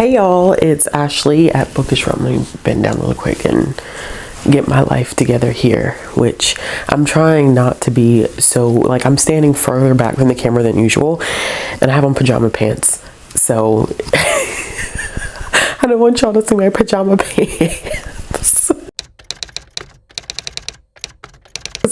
Hey y'all, it's Ashley at Bookishrealm. Let me bend down really quick and get my life together here, which I'm trying not to be so, like, I'm standing further back from the camera than usual, and I have on pajama pants, so I don't want y'all to see my pajama pants.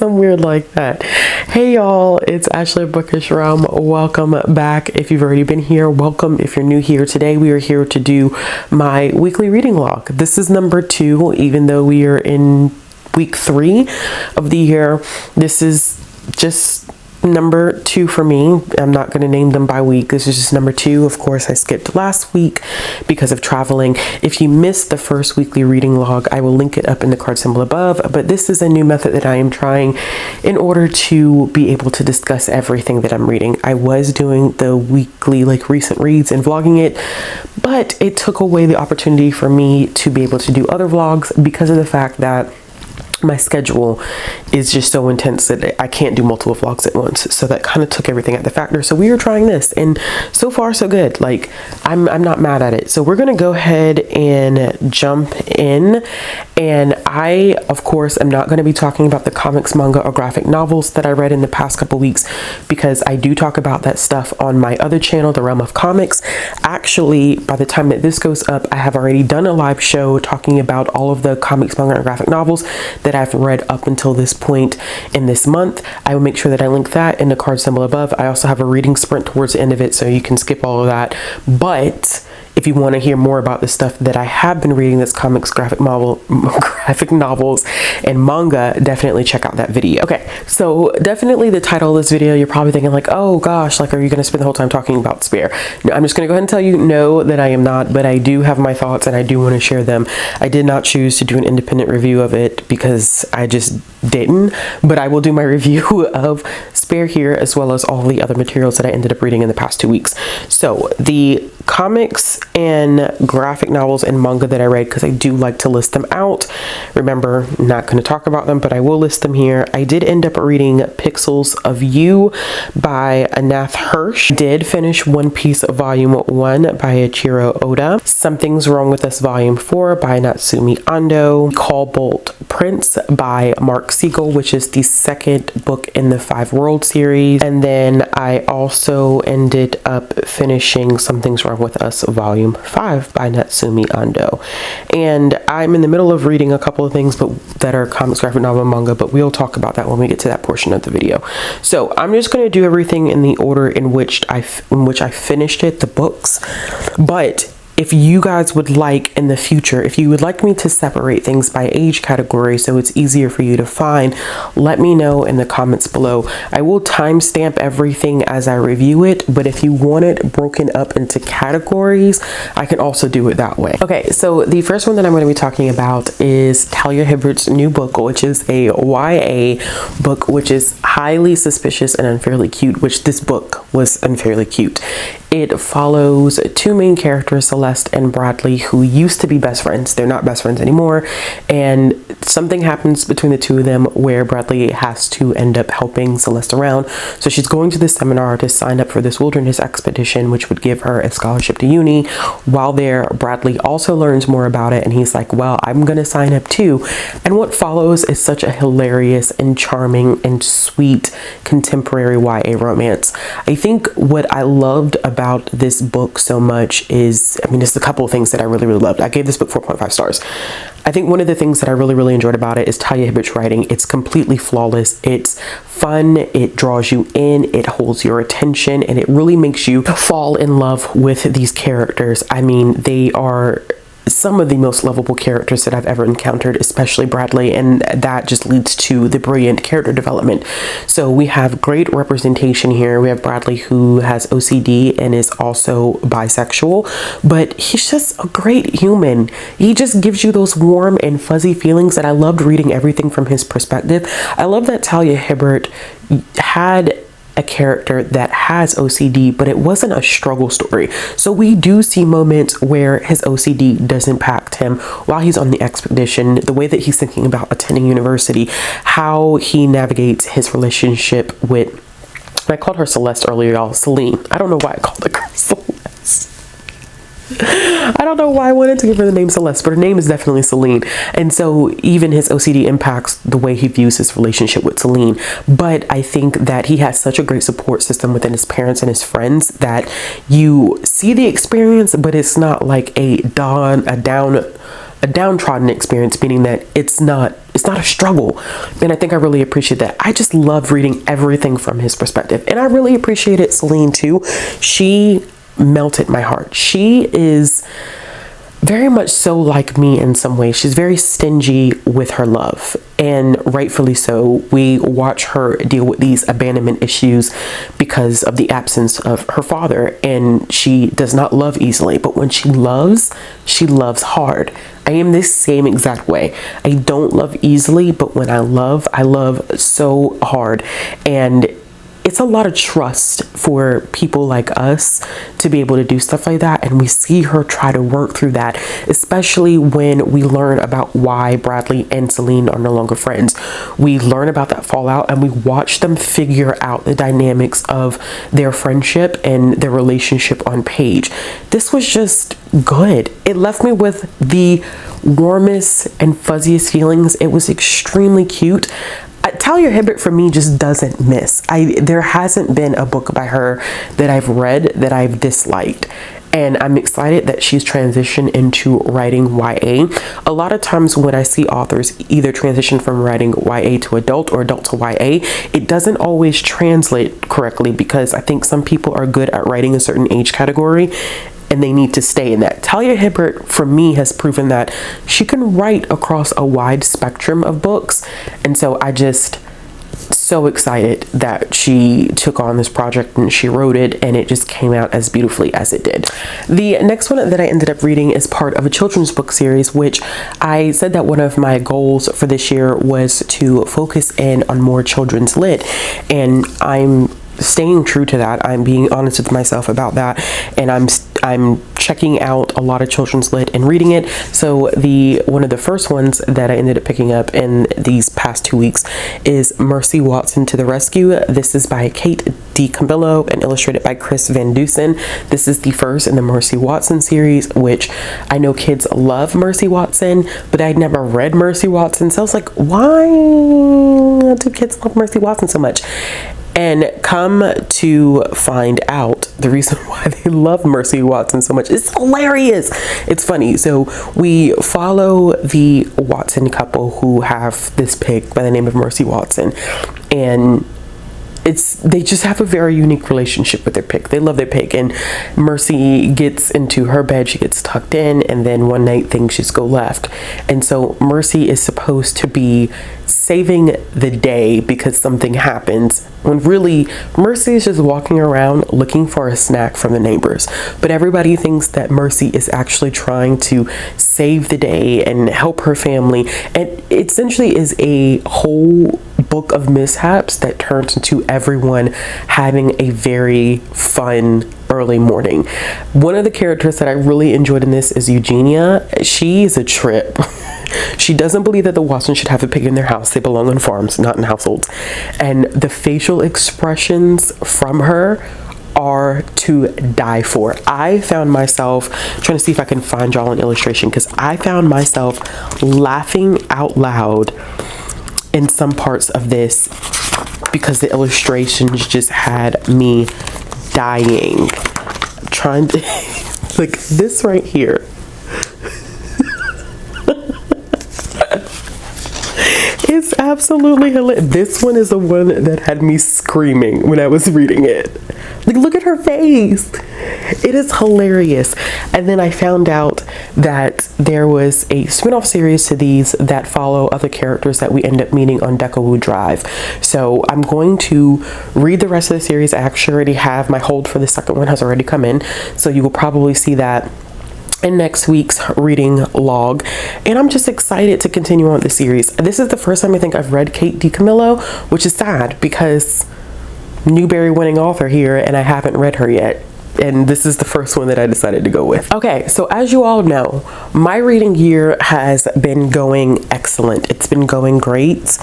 I'm weird like that. Hey y'all, it's Ashley at Bookishrealm. Welcome back. If you've already been here, welcome. If you're new here, today we are here to do my weekly reading log. This is number 2, even though we are in week 3 of the year. This is just number 2 for me. I'm not going to name them by week. This is just number 2. Of course, I skipped last week because of traveling. If you missed the first weekly reading log, I will link it up in the card symbol above. But this is a new method that I am trying in order to be able to discuss everything that I'm reading. I was doing the weekly, like, recent reads and vlogging it, but it took away the opportunity for me to be able to do other vlogs because of the fact that my schedule is just so intense that I can't do multiple vlogs at once. So that kind of took everything at the factor. So we are trying this, and so far so good. Like, I'm not mad at it. So we're going to go ahead and jump in. And I, of course, am not going to be talking about the comics, manga, or graphic novels that I read in the past couple weeks, because I do talk about that stuff on my other channel, The Realm of Comics. Actually, by the time that this goes up, I have already done a live show talking about all of the comics, manga, and graphic novels that I've read up until this point in this month. I will make sure that I link that in the card symbol above. I also have a reading sprint towards the end of it, so you can skip all of that. But if you want to hear more about the stuff that I have been reading, that's comics, graphic novels, and manga, definitely check out that video. Okay, so definitely the title of this video, you're probably thinking like, oh gosh, like, are you going to spend the whole time talking about Spare? No, I'm just going to go ahead and tell you, no, that I am not, but I do have my thoughts and I do want to share them. I did not choose to do an independent review of it because I just didn't, but I will do my review of Spare here, as well as all the other materials that I ended up reading in the past 2 weeks. So the comics and graphic novels and manga that I read, because I do like to list them out. Remember, not going to talk about them, but I will list them here. I did end up reading Pixels of You by Anath Hirsch. Did finish One Piece Volume 1 by Ichiro Oda. Something's Wrong with Us Volume 4 by Natsumi Ando. Cobalt Prince by Mark Siegel, which is the second book in the 5 World series. And then I also ended up finishing Something's Wrong with Us Volume 5 by Natsumi Ando. And I'm in the middle of reading a couple of things that are comics, graphic novel, and manga, but we'll talk about that when we get to that portion of the video. So I'm just going to do everything in the order in which I finished it, the books. But if you guys would like in the future, if you would like me to separate things by age category so it's easier for you to find, let me know in the comments below. I will timestamp everything as I review it, but if you want it broken up into categories, I can also do it that way. Okay, so the first one that I'm going to be talking about is Talia Hibbert's new book, which is a YA book, which is highly suspicious and unfairly cute, which this book was unfairly cute. It follows 2 main characters, Celeste and Bradley, who used to be best friends. They're not best friends anymore, and something happens between the 2 of them where Bradley has to end up helping Celeste around. So she's going to this seminar to sign up for this wilderness expedition, which would give her a scholarship to uni. While there, Bradley also learns more about it, and he's like, well, I'm gonna sign up too. And what follows is such a hilarious and charming and sweet contemporary YA romance. I think what I loved about this book so much is, I mean, there's a couple of things that I really loved. I gave this book 4.5 stars. I think one of the things that I really enjoyed about it is Talia Hibbert's writing. It's completely flawless. It's fun. It draws you in. It holds your attention, and it really makes you fall in love with these characters. I mean, they are some of the most lovable characters that I've ever encountered, especially Bradley, and that just leads to the brilliant character development. So we have great representation here. We have Bradley, who has OCD and is also bisexual, but he's just a great human. He just gives you those warm and fuzzy feelings that I loved reading everything from his perspective. I love that Talia Hibbert had a character that has OCD, but it wasn't a struggle story. So we do see moments where his OCD does impact him while he's on the expedition, the way that he's thinking about attending university, how he navigates his relationship with, I called her Celeste earlier, y'all, Celine. I don't know why I called her Celeste. I don't know why I wanted to give her the name Celeste, but her name is definitely Celine. And so even his OCD impacts the way he views his relationship with Celine. But I think that he has such a great support system within his parents and his friends that you see the experience, but it's not like a downtrodden experience, meaning that it's not a struggle. And I think I really appreciate that. I just love reading everything from his perspective. And I really appreciated Celine too. She melted my heart. She is very much so like me in some ways. She's very stingy with her love, and rightfully so. We watch her deal with these abandonment issues because of the absence of her father, and she does not love easily, but when she loves hard. I am this same exact way. I don't love easily, but when I love so hard. And it's a lot of trust for people like us to be able to do stuff like that. And we see her try to work through that, especially when we learn about why Bradley and Celine are no longer friends. We learn about that fallout and we watch them figure out the dynamics of their friendship and their relationship on page. This was just good. It left me with the warmest and fuzziest feelings. It was extremely cute. Talia Hibbert for me just doesn't miss. There hasn't been a book by her that I've read that I've disliked. And I'm excited that she's transitioned into writing YA. A lot of times when I see authors either transition from writing YA to adult or adult to YA, it doesn't always translate correctly because I think some people are good at writing a certain age category and they need to stay in that. Talia Hibbert, for me, has proven that she can write across a wide spectrum of books. And so I just so excited that she took on this project and she wrote it, and it just came out as beautifully as it did. The next one that I ended up reading is part of a children's book series, which I said that one of my goals for this year was to focus in on more children's lit, and I'm staying true to that. I'm being honest with myself about that, and I'm checking out a lot of children's lit and reading it. So one of the first ones that I ended up picking up in these past 2 weeks is Mercy Watson to the Rescue. This is by Kate DiCamillo and illustrated by Chris Van Dusen. This is the first in the Mercy Watson series, which I know kids love Mercy Watson, but I'd never read Mercy Watson, so I was like, why do kids love Mercy Watson so much? And come to find out, the reason why they love Mercy Watson so much is hilarious. It's funny. So we follow the Watson couple who have this pig by the name of Mercy Watson. And they just have a very unique relationship with their pig. They love their pig, and Mercy gets into her bed, she gets tucked in, and then one night things just go left. And so Mercy is supposed to be saving the day because something happens, when really Mercy is just walking around looking for a snack from the neighbors. But everybody thinks that Mercy is actually trying to save the day and help her family, and it essentially is a whole book of mishaps that turns into everyone having a very fun early morning. One of the characters that I really enjoyed in this is Eugenia. She's a trip. She doesn't believe that the Watsons should have a pig in their house. They belong on farms, not in households. And the facial expressions from her are to die for. I found myself trying to see if I can find y'all an illustration, because I found myself laughing out loud in some parts of this because the illustrations just had me dying. Trying to like this right here. It's absolutely hilarious. This one is the one that had me screaming when I was reading it. Like, look at her face. It is hilarious. And then I found out that there was a spin-off series to these that follow other characters that we end up meeting on Deckawoo Drive. So I'm going to read the rest of the series. I actually already have my hold for the second one has already come in. So you will probably see that in next week's reading log, and I'm just excited to continue on the series. This is the first time I think I've read Kate DiCamillo, which is sad because Newbery winning author here, and I haven't read her yet. and this is the first one that I decided to go with. Okay, so as you all know, my reading year has been going excellent. It's been going great.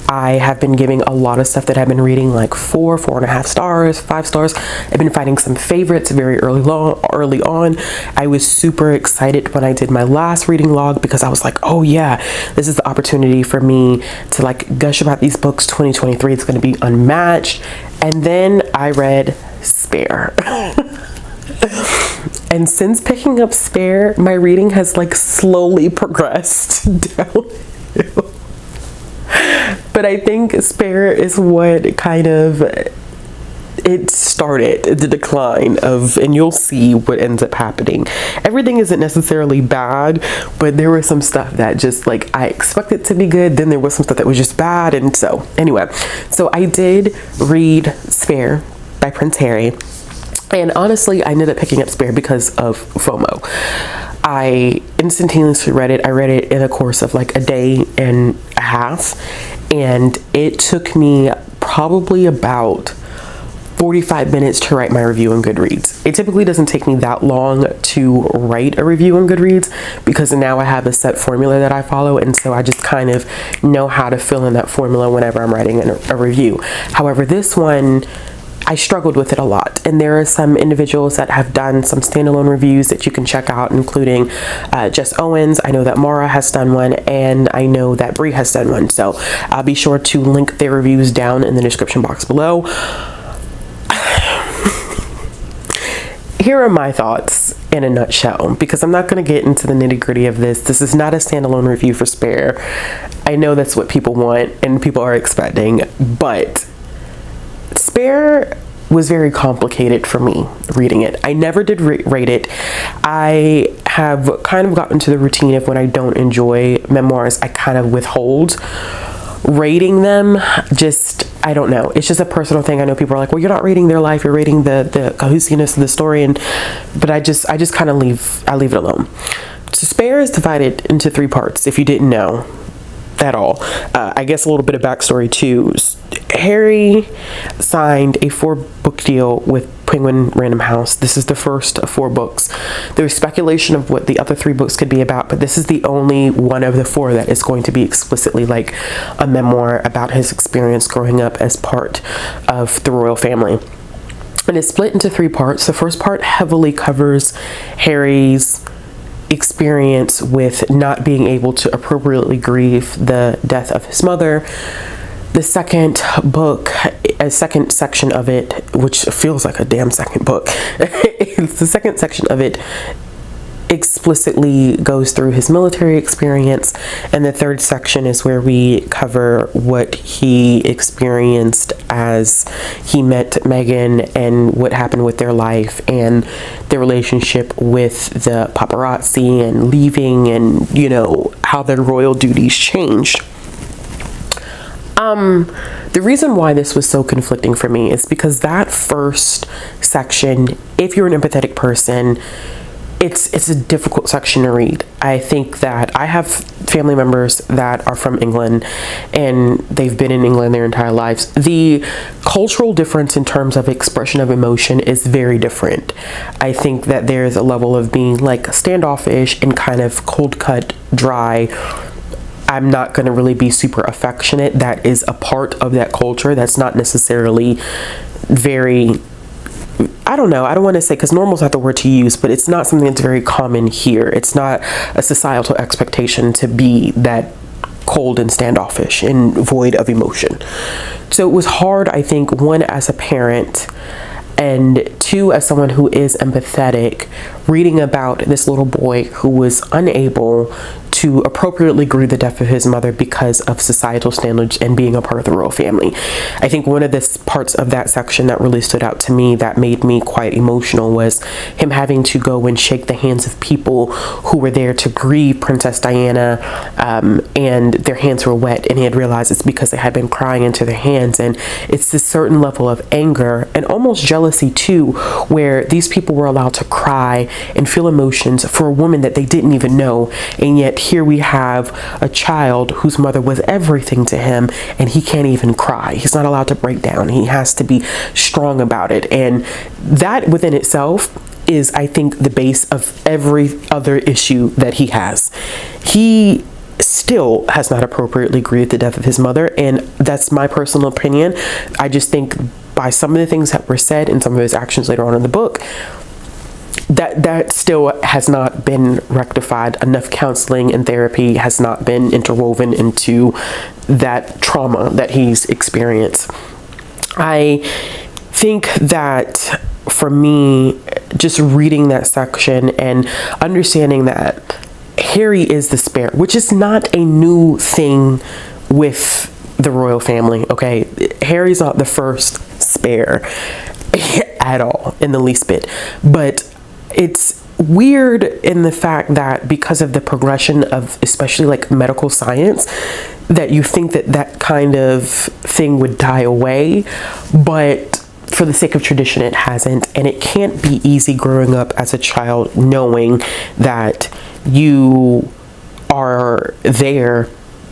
I have been giving a lot of stuff that I've been reading like 4.5 stars, 5 stars. I've been finding some favorites very early on. I was super excited when I did my last reading log because I was like, oh yeah, this is the opportunity for me to like gush about these books. 2023 is going to be unmatched. And then I read Spare. And since picking up Spare, my reading has like slowly progressed downhill. But I think Spare is what kind of it started the decline of, and you'll see what ends up happening. Everything isn't necessarily bad, but there was some stuff that just like I expected to be good, then there was some stuff that was just bad. And so anyway, so I did read Spare by Prince Harry, and honestly I ended up picking up Spare because of FOMO. I instantaneously read it. I read it in a course of like a day and a half, and it took me probably about 45 minutes to write my review on Goodreads. It typically doesn't take me that long to write a review on Goodreads because now I have a set formula that I follow, and so I just kind of know how to fill in that formula whenever I'm writing a review. However, this one, I struggled with it a lot, and there are some individuals that have done some standalone reviews that you can check out, including Jess Owens. I know that Mara has done one, and I know that Bree has done one, so I'll be sure to link their reviews down in the description box below. Here are my thoughts in a nutshell, because I'm not going to get into the nitty-gritty of this. This is not a standalone review for Spare. I know that's what people want and people are expecting, but Spare was very complicated for me reading it. I never did rate it. I have kind of gotten to the routine of when I don't enjoy memoirs, I kind of withhold rating them. Just, I don't know, it's just a personal thing. I know people are like, well, you're not rating their life, you're rating the cohesiveness of the story, but I just kind of leave it alone. So Spare is divided into 3 parts, if you didn't know at all. I guess a little bit of backstory too. Harry signed a 4-book deal with Penguin Random House. This is the first of 4 books. There's speculation of what the other 3 books could be about, but this is the only one of the 4 that is going to be explicitly like a memoir about his experience growing up as part of the royal family. And it's split into 3 parts. The first part heavily covers Harry's experience with not being able to appropriately grieve the death of his mother. The second book, a second section of it, which feels like a damn second book, the second section of it explicitly goes through his military experience, and the third section is where we cover what he experienced as he met Meghan and what happened with their life and their relationship with the paparazzi and leaving, and you know how their royal duties changed. The reason why this was so conflicting for me is because that first section, if you're an empathetic person, it's a difficult section to read. I think that I have family members that are from England and they've been in England their entire lives. The cultural difference in terms of expression of emotion is very different. I think that there's a level of being like standoffish and kind of cold cut, dry. I'm not going to really be super affectionate. That is a part of that culture. That's not necessarily very, I don't know, I don't want to say, because normal is not the word to use, but it's not something that's very common here. It's not a societal expectation to be that cold and standoffish and void of emotion. So it was hard, I think, 1, as a parent, and 2, as someone who is empathetic, reading about this little boy who was unable to appropriately grieve the death of his mother because of societal standards and being a part of the royal family. I think one of the parts of that section that really stood out to me that made me quite emotional was him having to go and shake the hands of people who were there to grieve Princess Diana, and their hands were wet, and he had realized it's because they had been crying into their hands. And it's this certain level of anger and almost jealousy too, where these people were allowed to cry and feel emotions for a woman that they didn't even know, and yet here we have a child whose mother was everything to him, and he can't even cry. He's not allowed to break down. He has to be strong about it. And that within itself is, I think, the base of every other issue that he has. He still has not appropriately grieved the death of his mother, and that's my personal opinion. I just think by some of the things that were said and some of his actions later on in the book, that still has not been rectified. Enough counseling and therapy has not been interwoven into that trauma that he's experienced. I think that for me, just reading that section and understanding that Harry is the spare, which is not a new thing with the royal family, okay? Harry's not the first spare at all, in the least bit. But it's weird in the fact that because of the progression of especially like medical science, that you think that that kind of thing would die away, but for the sake of tradition it hasn't. And it can't be easy growing up as a child knowing that you are there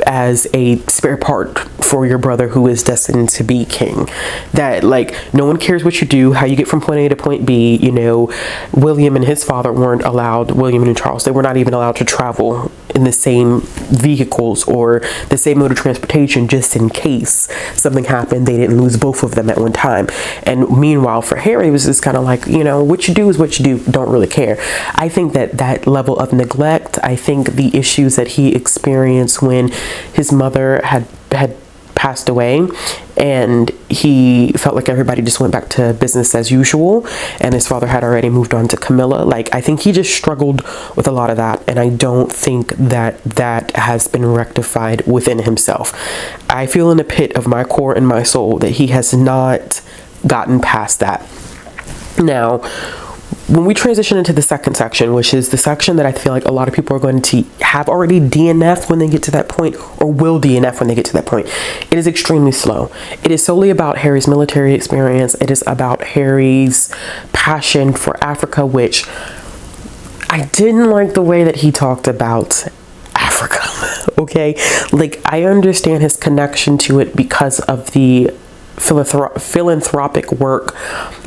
as a spare part for your brother who is destined to be king. That like no one cares what you do, how you get from point A to point B. You know, William and his father weren't allowed, William and Charles, they were not even allowed to travel in the same vehicles or the same mode of transportation, just in case something happened, they didn't lose both of them at one time. And meanwhile for Harry, it was just kind of like, you know, what you do is what you do, don't really care. I think that that level of neglect, I think the issues that he experienced when his mother had passed away and he felt like everybody just went back to business as usual, and his father had already moved on to Camilla. Like, I think he just struggled with a lot of that, and I don't think that that has been rectified within himself. I feel in the pit of my core and my soul that he has not gotten past that. Now, when we transition into the second section, which is the section that I feel like a lot of people are going to have already DNF when they get to that point, or will DNF when they get to that point, it is extremely slow. It is solely about Harry's military experience. It is about Harry's passion for Africa, which I didn't like the way that he talked about Africa. Okay, like I understand his connection to it because of the philanthropic work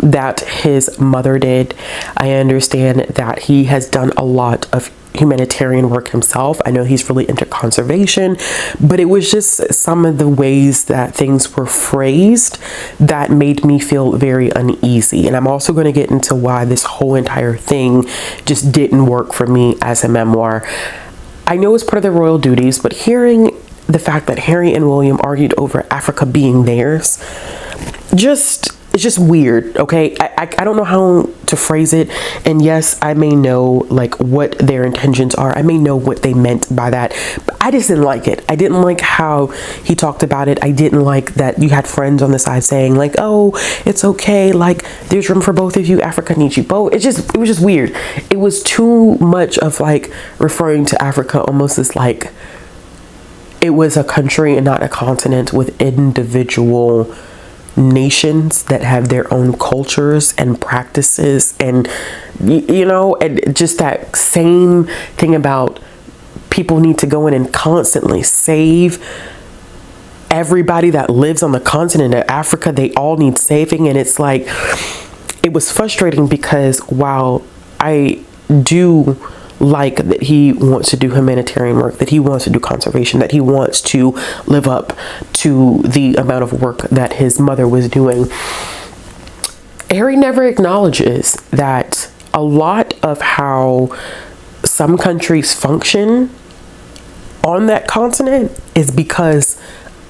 that his mother did. I understand that he has done a lot of humanitarian work himself. I know he's really into conservation, but it was just some of the ways that things were phrased that made me feel very uneasy. And I'm also going to get into why this whole entire thing just didn't work for me as a memoir. I know it's part of the royal duties, but hearing the fact that Harry and William argued over Africa being theirs, it's just weird. Okay, I don't know how to phrase it, and yes, I may know like what their intentions are, I may know what they meant by that, but I just didn't like it. I didn't like how he talked about it. I didn't like that you had friends on the side saying like, oh, it's okay, like there's room for both of you, Africa needs you both. It was just weird. It was too much of like referring to Africa almost as like it was a country and not a continent with individual nations that have their own cultures and practices, and you know, and just that same thing about people need to go in and constantly save everybody that lives on the continent of Africa. They all need saving. And it's like, it was frustrating because while I do like that he wants to do humanitarian work, that he wants to do conservation, that he wants to live up to the amount of work that his mother was doing, Harry never acknowledges that a lot of how some countries function on that continent is because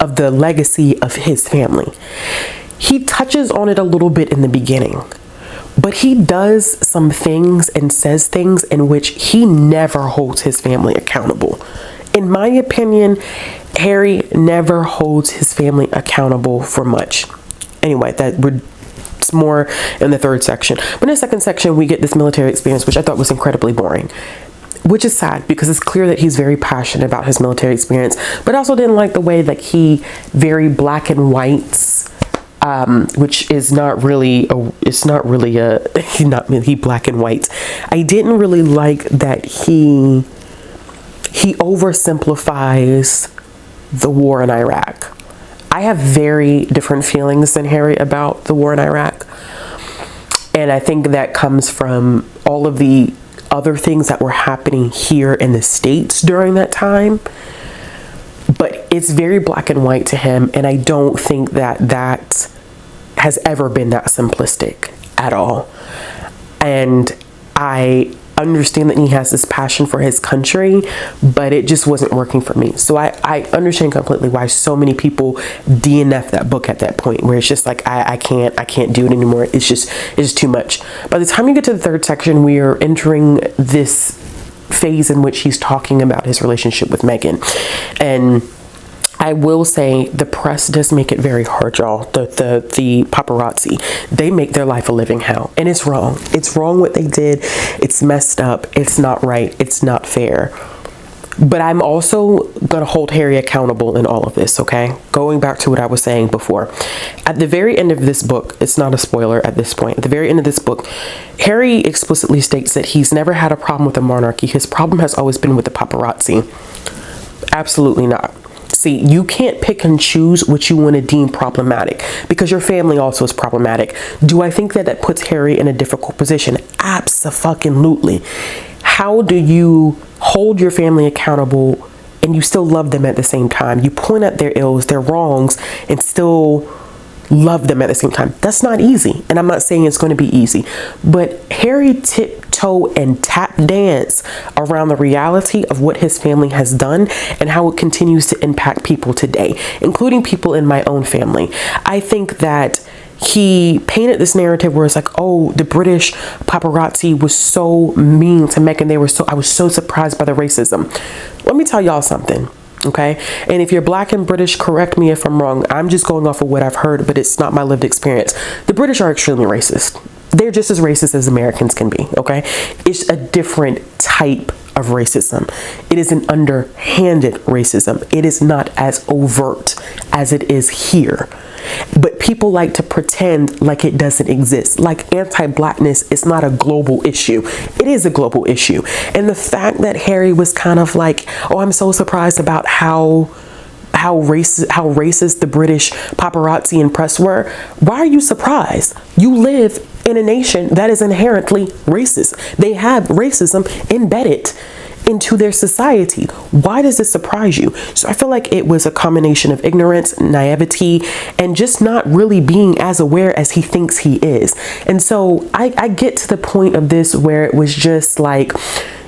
of the legacy of his family. He touches on it a little bit in the beginning, but he does some things and says things in which he never holds his family accountable. In my opinion, Harry never holds his family accountable for much. Anyway, it's more in the third section. But in the second section, we get this military experience, which I thought was incredibly boring, which is sad because it's clear that he's very passionate about his military experience, but I also didn't like the way that he very black and whites, which is not really he black and white. I didn't really like that he he oversimplifies the war in Iraq. I have very different feelings than Harry about the war in Iraq. And I think that comes from all of the other things that were happening here in the States during that time. But it's very black and white to him. And I don't think that that has ever been that simplistic at all. And I understand that he has this passion for his country, but it just wasn't working for me. So I understand completely why so many people DNF that book at that point, where it's just like, I can't do it anymore. It's too much. By the time you get to the third section, we are entering this phase in which he's talking about his relationship with Meghan. And I will say the press does make it very hard, y'all. The paparazzi, they make their life a living hell. And it's wrong. It's wrong what they did. It's messed up. It's not right. It's not fair. But I'm also going to hold Harry accountable in all of this, okay? Going back to what I was saying before. At the very end of this book, it's not a spoiler at this point. At the very end of this book, Harry explicitly states that he's never had a problem with the monarchy. His problem has always been with the paparazzi. Absolutely not. See, you can't pick and choose what you want to deem problematic, because your family also is problematic. Do I think that that puts Harry in a difficult position? Abso-fucking-lutely. How do you hold your family accountable and you still love them at the same time? You point out their ills, their wrongs, and still love them at the same time. That's not easy. And I'm not saying it's going to be easy, but Harry tiptoe and tap dance around the reality of what his family has done and how it continues to impact people today, including people in my own family. I think that he painted this narrative where it's like, oh, the British paparazzi was so mean to Meghan. I was so surprised by the racism. Let me tell y'all something. Okay. And if you're black and British, correct me if I'm wrong. I'm just going off of what I've heard, but it's not my lived experience. The British are extremely racist. They're just as racist as Americans can be. Okay. It's a different type of racism. It is an underhanded racism. It is not as overt as it is here. But people like to pretend like it doesn't exist. Like anti-blackness is not a global issue. It is a global issue. And the fact that Harry was kind of like, oh, I'm so surprised about how racist the British paparazzi and press were. Why are you surprised? You live in a nation that is inherently racist. They have racism embedded into their society. Why does this surprise you? So I feel like it was a combination of ignorance, naivety, and just not really being as aware as he thinks he is. And so I get to the point of this where it was just like,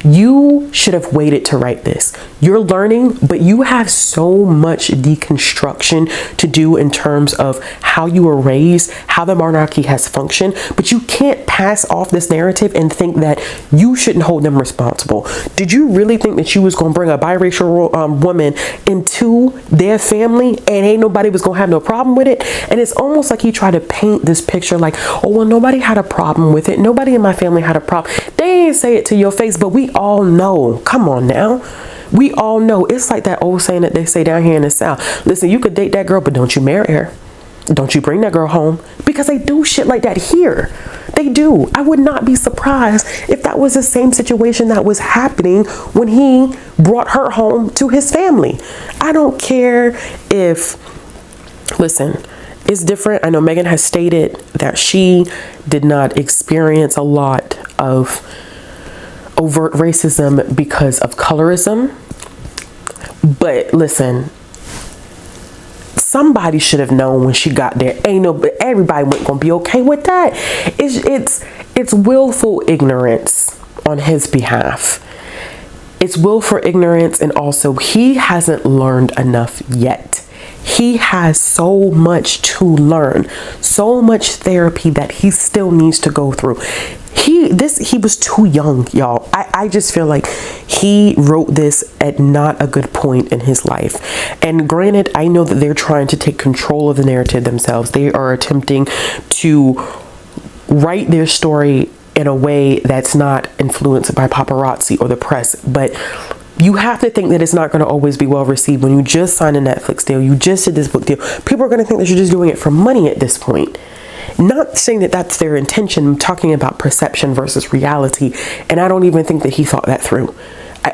you should have waited to write this. You're learning, but you have so much deconstruction to do in terms of how you were raised, how the monarchy has functioned, but you can't pass off this narrative and think that you shouldn't hold them responsible. Did you really think that you was going to bring a biracial woman into their family and ain't nobody was going to have no problem with it? And it's almost like he tried to paint this picture like, oh, well, nobody had a problem with it. Nobody in my family had a problem. They ain't say it to your face, but we all know. Come on now. We all know. It's like that old saying that they say down here in the South. Listen, you could date that girl, but don't you marry her. Don't you bring that girl home, because they do shit like that here. They do. I would not be surprised if that was the same situation that was happening when he brought her home to his family. I don't care if, listen, it's different. I know Meghan has stated that she did not experience a lot of overt racism because of colorism. But listen, somebody should have known when she got there. Everybody wasn't gonna be okay with that. It's willful ignorance on his behalf. It's willful ignorance, and also he hasn't learned enough yet. He has so much to learn, so much therapy that he still needs to go through. He was too young, y'all. I just feel like he wrote this at not a good point in his life. And granted, I know that they're trying to take control of the narrative themselves. They are attempting to write their story in a way that's not influenced by paparazzi or the press. But you have to think that it's not going to always be well received. When you just signed a Netflix deal, you just did this book deal, people are going to think that you're just doing it for money at this point. Not saying that that's their intention. I'm talking about perception versus reality. And I don't even think that he thought that through.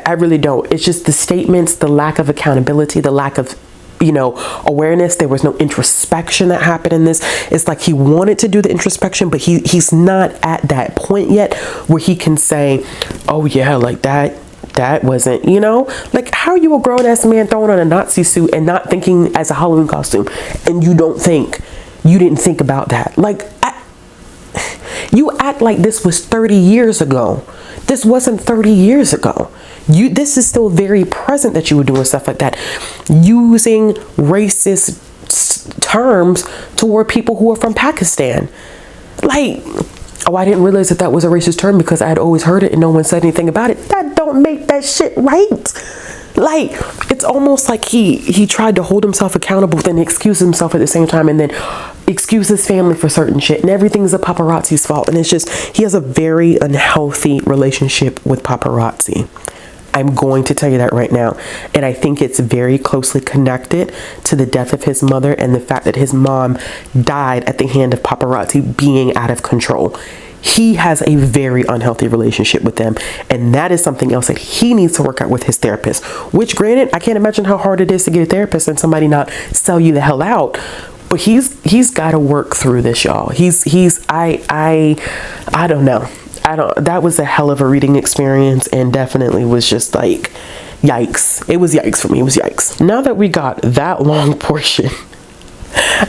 I really don't. It's just the statements, the lack of accountability, the lack of awareness. There was no introspection that happened in this. It's like he wanted to do the introspection, but he's not at that point yet where he can say, oh yeah, like that wasn't, like, how are you a grown-ass man throwing on a Nazi suit and not thinking as a Halloween costume, and you didn't think about that? Like, you act like this was 30 years ago. This wasn't 30 years ago. This is still very present that you were doing stuff like that, using racist terms toward people who are from Pakistan. Like, oh, I didn't realize that was a racist term because I had always heard it and no one said anything about it. That don't make that shit right. Like, it's almost like he tried to hold himself accountable, then excuse himself at the same time, and then excuse his family for certain shit, and everything's a paparazzi's fault. And it's just, he has a very unhealthy relationship with paparazzi. I'm going to tell you that right now. And I think it's very closely connected to the death of his mother and the fact that his mom died at the hand of paparazzi being out of control. He has a very unhealthy relationship with them. And that is something else that he needs to work out with his therapist, which, granted, I can't imagine how hard it is to get a therapist and somebody not sell you the hell out. But he's got to work through this, y'all. I don't know. That was a hell of a reading experience, and definitely was just like, yikes. It was yikes for me. It was yikes. Now that we got that long portion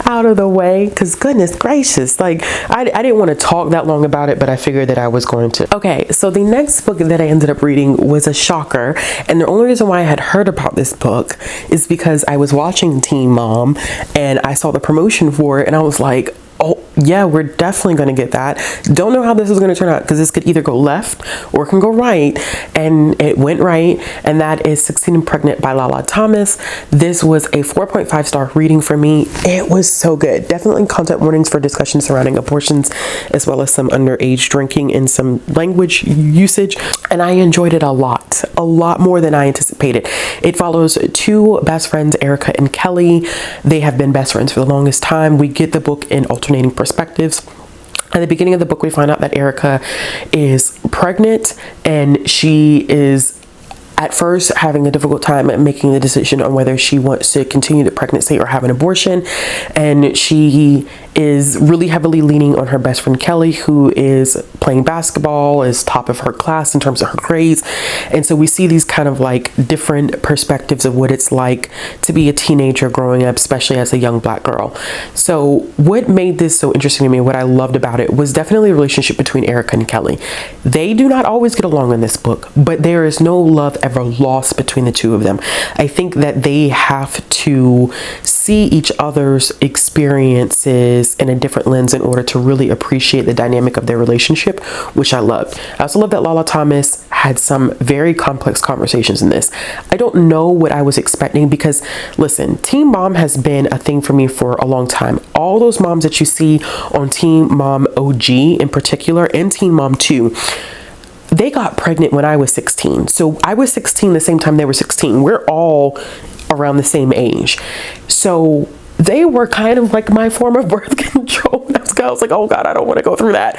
out of the way, because goodness gracious, like, I didn't want to talk that long about it, but I figured that I was going to. Okay, so the next book that I ended up reading was a shocker, and the only reason why I had heard about this book is because I was watching Teen Mom and I saw the promotion for it, and I was like, oh yeah, we're definitely going to get that. Don't know how this is going to turn out, because this could either go left or it can go right, and it went right, and that is 16 and Pregnant by Lala Thomas. This was a 4.5 star reading for me. It was so good. Definitely content warnings for discussion surrounding abortions, as well as some underage drinking and some language usage, and I enjoyed it a lot more than I anticipated. It follows two best friends, Erica and Kelly. They have been best friends for the longest time. We get the book in alternating perspectives. At the beginning of the book, we find out that Erica is pregnant, and she is at first having a difficult time at making the decision on whether she wants to continue the pregnancy or have an abortion. And she is really heavily leaning on her best friend Kelly, who is playing basketball, is top of her class in terms of her grades. And so we see these kind of like different perspectives of what it's like to be a teenager growing up, especially as a young Black girl. So what made this so interesting to me, what I loved about it, was definitely the relationship between Erica and Kelly. They do not always get along in this book, but there is no love ever lost between the two of them. I think that they have to see each other's experiences in a different lens in order to really appreciate the dynamic of their relationship, which I loved. I also love that Lala Thomas had some very complex conversations in this. I don't know what I was expecting, because listen, Teen Mom has been a thing for me for a long time. All those moms that you see on Teen Mom OG in particular, and Teen Mom 2, they got pregnant when I was 16. So I was 16 the same time they were 16. We're all around the same age. So they were kind of like my form of birth control. I was like, oh God, I don't want to go through that.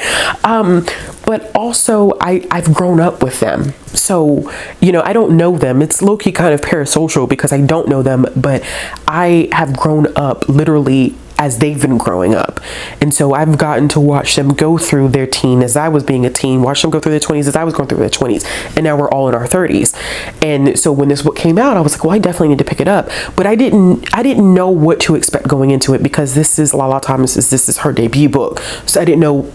But also I've grown up with them. So, I don't know them. It's low-key kind of parasocial because I don't know them, but I have grown up literally as they've been growing up. And so I've gotten to watch them go through their teen as I was being a teen, watch them go through their 20s as I was going through their 20s. And now we're all in our 30s. And so when this book came out, I was like, well, I definitely need to pick it up. But I didn't know what to expect going into it, because this is Lala Thomas's, this is her debut book. So I didn't know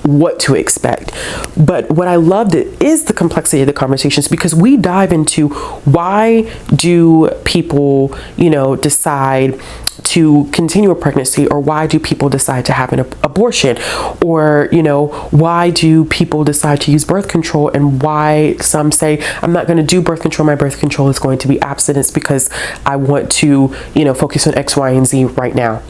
what to expect. But what I loved it is the complexity of the conversations, because we dive into why do people, decide to continue a pregnancy, or why do people decide to have an abortion, or why do people decide to use birth control, and why some say, I'm not going to do birth control, my birth control is going to be abstinence because I want to focus on X, Y, and Z right now.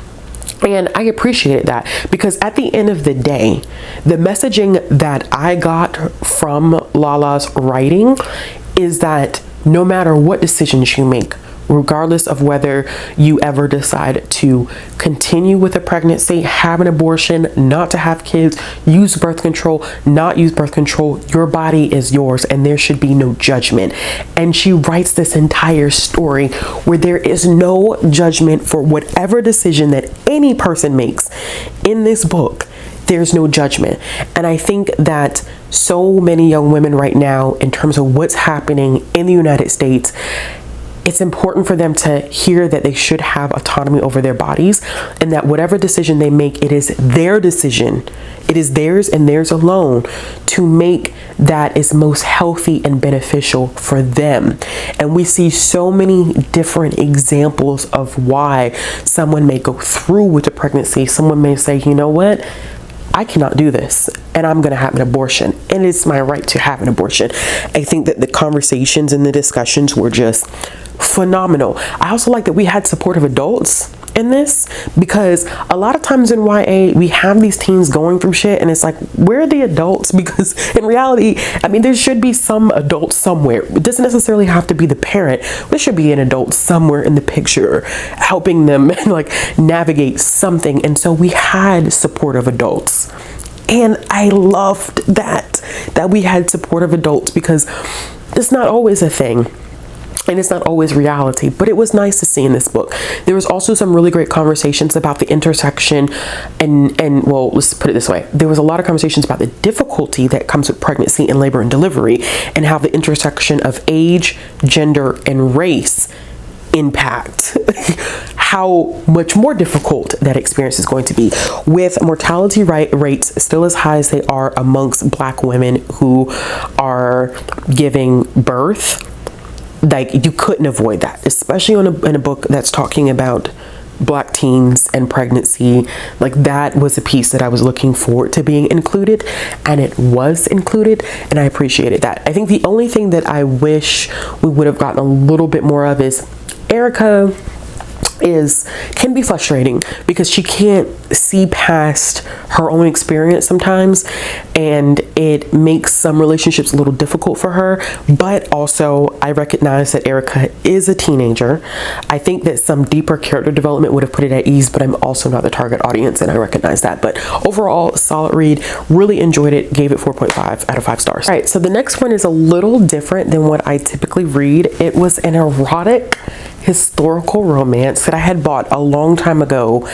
And I appreciated that, because at the end of the day, the messaging that I got from Lala's writing is that no matter what decisions you make, regardless of whether you ever decide to continue with a pregnancy, have an abortion, not to have kids, use birth control, not use birth control, your body is yours and there should be no judgment. And she writes this entire story where there is no judgment for whatever decision that any person makes in this book. There's no judgment. And I think that so many young women right now, in terms of what's happening in the United States, it's important for them to hear that they should have autonomy over their bodies, and that whatever decision they make, it is their decision. It is theirs and theirs alone to make that is most healthy and beneficial for them. And we see so many different examples of why someone may go through with a pregnancy. Someone may say, you know what? I cannot do this and I'm going to have an abortion, and it's my right to have an abortion. I think that the conversations and the discussions were just phenomenal. I also like that we had supportive adults in this, because a lot of times in YA we have these teens going through shit and it's like, where are the adults? Because in reality, I mean, there should be some adult somewhere. It doesn't necessarily have to be the parent. There should be an adult somewhere in the picture helping them like navigate something. And so we had supportive adults, and I loved that we had supportive adults, because it's not always a thing. And it's not always reality, but it was nice to see in this book. There was also some really great conversations about the intersection and well, let's put it this way. There was a lot of conversations about the difficulty that comes with pregnancy and labor and delivery, and how the intersection of age, gender, and race impact how much more difficult that experience is going to be, with mortality rates still as high as they are amongst Black women who are giving birth. Like, you couldn't avoid that, especially in a book that's talking about Black teens and pregnancy. Like, that was a piece that I was looking forward to being included, and it was included, and I appreciated that. I think the only thing that I wish we would have gotten a little bit more of is Erica can be frustrating, because she can't see past her own experience sometimes, and it makes some relationships a little difficult for her. But also, I recognize that Erica is a teenager. I think that some deeper character development would have put it at ease, but I'm also not the target audience, and I recognize that. But overall, solid read. Really enjoyed it. Gave it 4.5 out of 5 stars. All right, so the next one is a little different than what I typically read. It was an erotic historical romance that I had bought a long time ago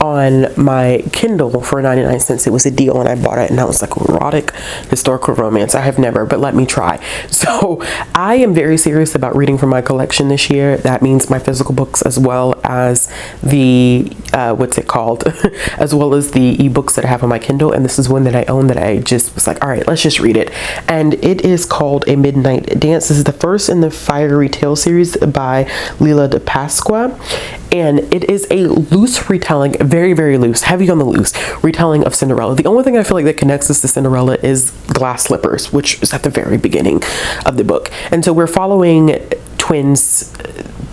on my Kindle for 99 cents. It was a deal and I bought it, and I was like, erotic historical romance. I have never, but let me try. So I am very serious about reading from my collection this year. That means my physical books, as well as the as well as the ebooks that I have on my Kindle. And this is one that I own that I just was like, all right, let's just read it. And it is called A Midnight Dance. This is the first in the Fiery Tale series by Lila de Pasqua. And it is a loose retelling, very, very loose, heavy on the loose retelling of Cinderella. The only thing I feel like that connects us to Cinderella is glass slippers, which is at the very beginning of the book. And so we're following twins,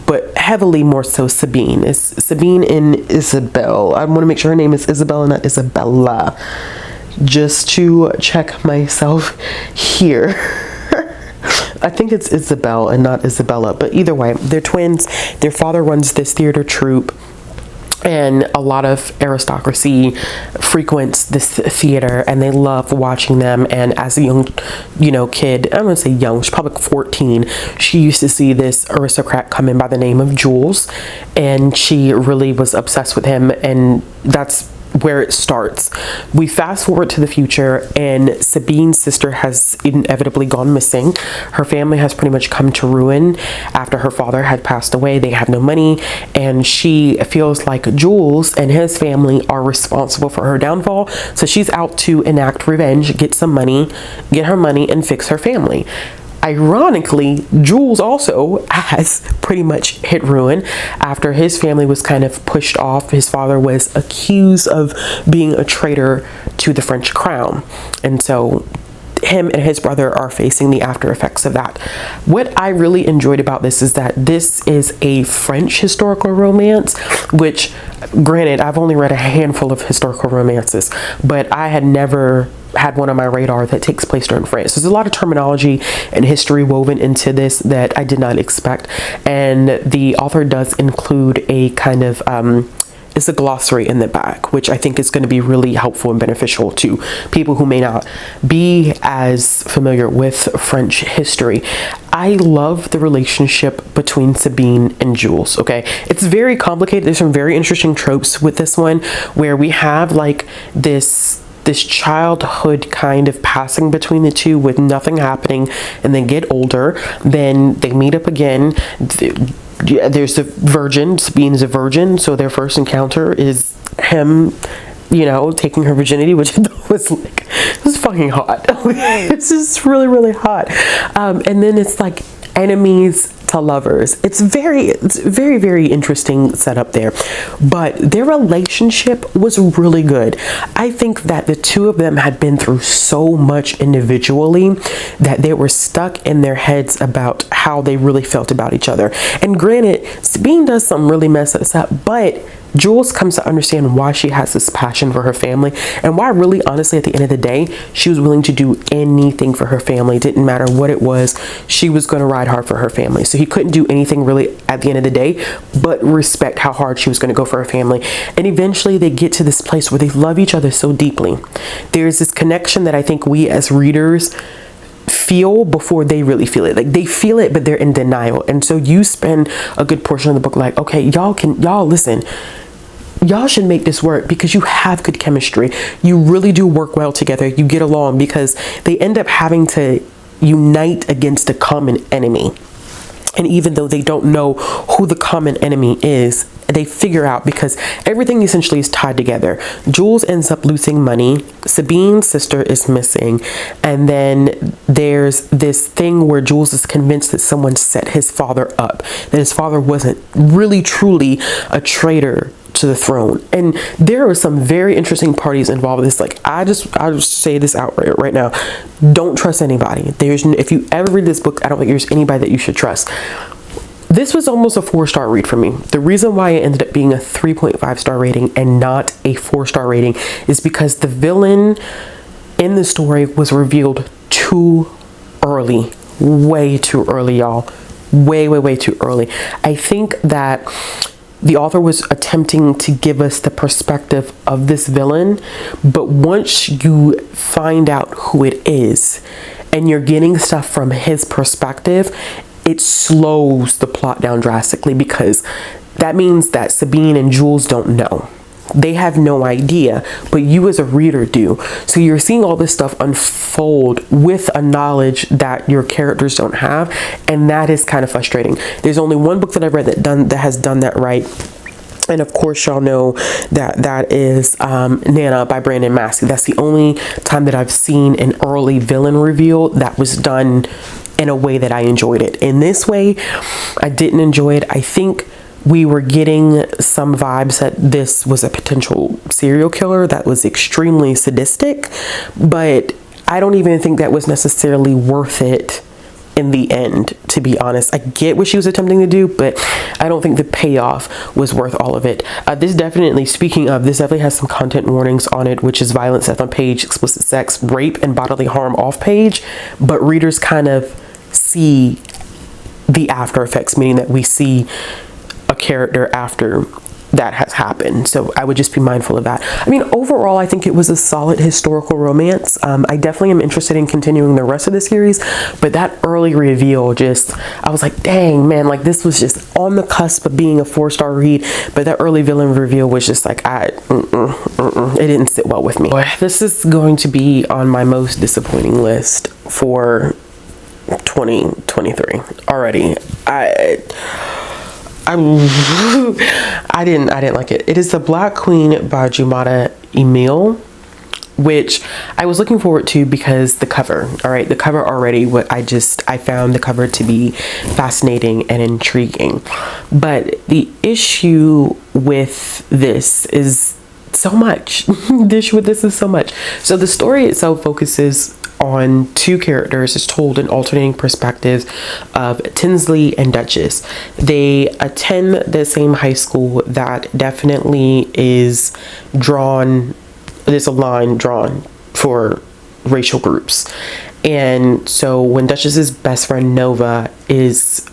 but heavily more so Sabine. It's Sabine and Isabel. I want to make sure her name is Isabel and not Isabella, just to check myself here. I think it's Isabel and not Isabella, but either way, they're twins. Their father runs this theater troupe, and a lot of aristocracy frequents this theater, and they love watching them. And as a young, kid, I'm gonna say young, she's probably 14, she used to see this aristocrat come in by the name of Jules, and she really was obsessed with him, and that's where it starts. We fast forward to the future, and Sabine's sister has inevitably gone missing. Her family has pretty much come to ruin after her father had passed away. They have no money, and she feels like Jules and his family are responsible for her downfall. So she's out to enact revenge, get some money, get her money, and fix her family. Ironically, Jules also has pretty much hit ruin after his family was kind of pushed off. His father was accused of being a traitor to the French crown. And so him and his brother are facing the after effects of that. What I really enjoyed about this is that this is a French historical romance, which, granted, I've only read a handful of historical romances, but I had never had one on my radar that takes place during France. There's a lot of terminology and history woven into this that I did not expect, and the author does include a kind of it's a glossary in the back, which I think is going to be really helpful and beneficial to people who may not be as familiar with French history. I love the relationship between Sabine and Jules. Okay, it's very complicated. There's some very interesting tropes with this one, where we have like this childhood kind of passing between the two with nothing happening, and then get older, then they meet up again. There's the virgin. Sabine is a virgin, so their first encounter is him, you know, taking her virginity, which was like, it was fucking hot. It's just really, really hot. And then it's like enemies to lovers. It's very, very interesting setup there. But their relationship was really good. I think that the two of them had been through so much individually that they were stuck in their heads about how they really felt about each other. And granted, Sabine does some really mess us up, but Jules comes to understand why she has this passion for her family, and why really, honestly, at the end of the day, she was willing to do anything for her family. It didn't matter what it was. She was going to ride hard for her family. So he couldn't do anything really at the end of the day but respect how hard she was going to go for her family. And eventually they get to this place where they love each other so deeply. There's this connection that I think we as readers feel before they really feel it. Like, they feel it, but they're in denial. And so you spend a good portion of the book like, okay, y'all listen, y'all should make this work, because you have good chemistry. You really do work well together. You get along, because they end up having to unite against a common enemy. And even though they don't know who the common enemy is, they figure out, because everything essentially is tied together. Jules ends up losing money. Sabine's sister is missing. And then there's this thing where Jules is convinced that someone set his father up, that his father wasn't really truly a traitor to the throne. And there are some very interesting parties involved with this. Like, I'll just say this out right now. Don't trust anybody. If you ever read this book, I don't think there's anybody that you should trust. This was almost a 4-star read for me. The reason why it ended up being a 3.5-star rating and not a 4-star rating is because the villain in the story was revealed too early. Way too early, y'all. Way too early. I think that the author was attempting to give us the perspective of this villain, but once you find out who it is and you're getting stuff from his perspective, it slows the plot down drastically, because that means that Sabine and Jules don't know. They have no idea, but you as a reader do. So you're seeing all this stuff unfold with a knowledge that your characters don't have, and that is kind of frustrating. There's only one book that I've read that has done that right. And of course, y'all know that is Nana by Brandon Massey. That's the only time that I've seen an early villain reveal that was done in a way that I enjoyed it. In this way, I didn't enjoy it. I think we were getting some vibes that this was a potential serial killer that was extremely sadistic, but I don't even think that was necessarily worth it in the end, to be honest. I get what she was attempting to do, but I don't think the payoff was worth all of it. This definitely has some content warnings on it, which is violence on page, explicit sex, rape, and bodily harm off page, but readers kind of see the after effects, meaning that we see a character after that has happened. So I would just be mindful of that. I mean, overall, I think it was a solid historical romance. I definitely am interested in continuing the rest of the series, but that early reveal I was like, dang, man, like this was just on the cusp of being a 4-star read, but that early villain reveal was just like, it didn't sit well with me. This is going to be on my most disappointing list for 2023 already. I didn't like it. It is The Black Queen by Jumada Emil, which I was looking forward to because the cover, the cover already, I found the cover to be fascinating and intriguing. But the issue with this is so much. The issue with this is so much. So the story itself focuses on two characters is told in alternating perspectives of Tinsley and Duchess. They attend the same high school that definitely is drawn, there's a line drawn for racial groups. And so when Duchess's best friend Nova is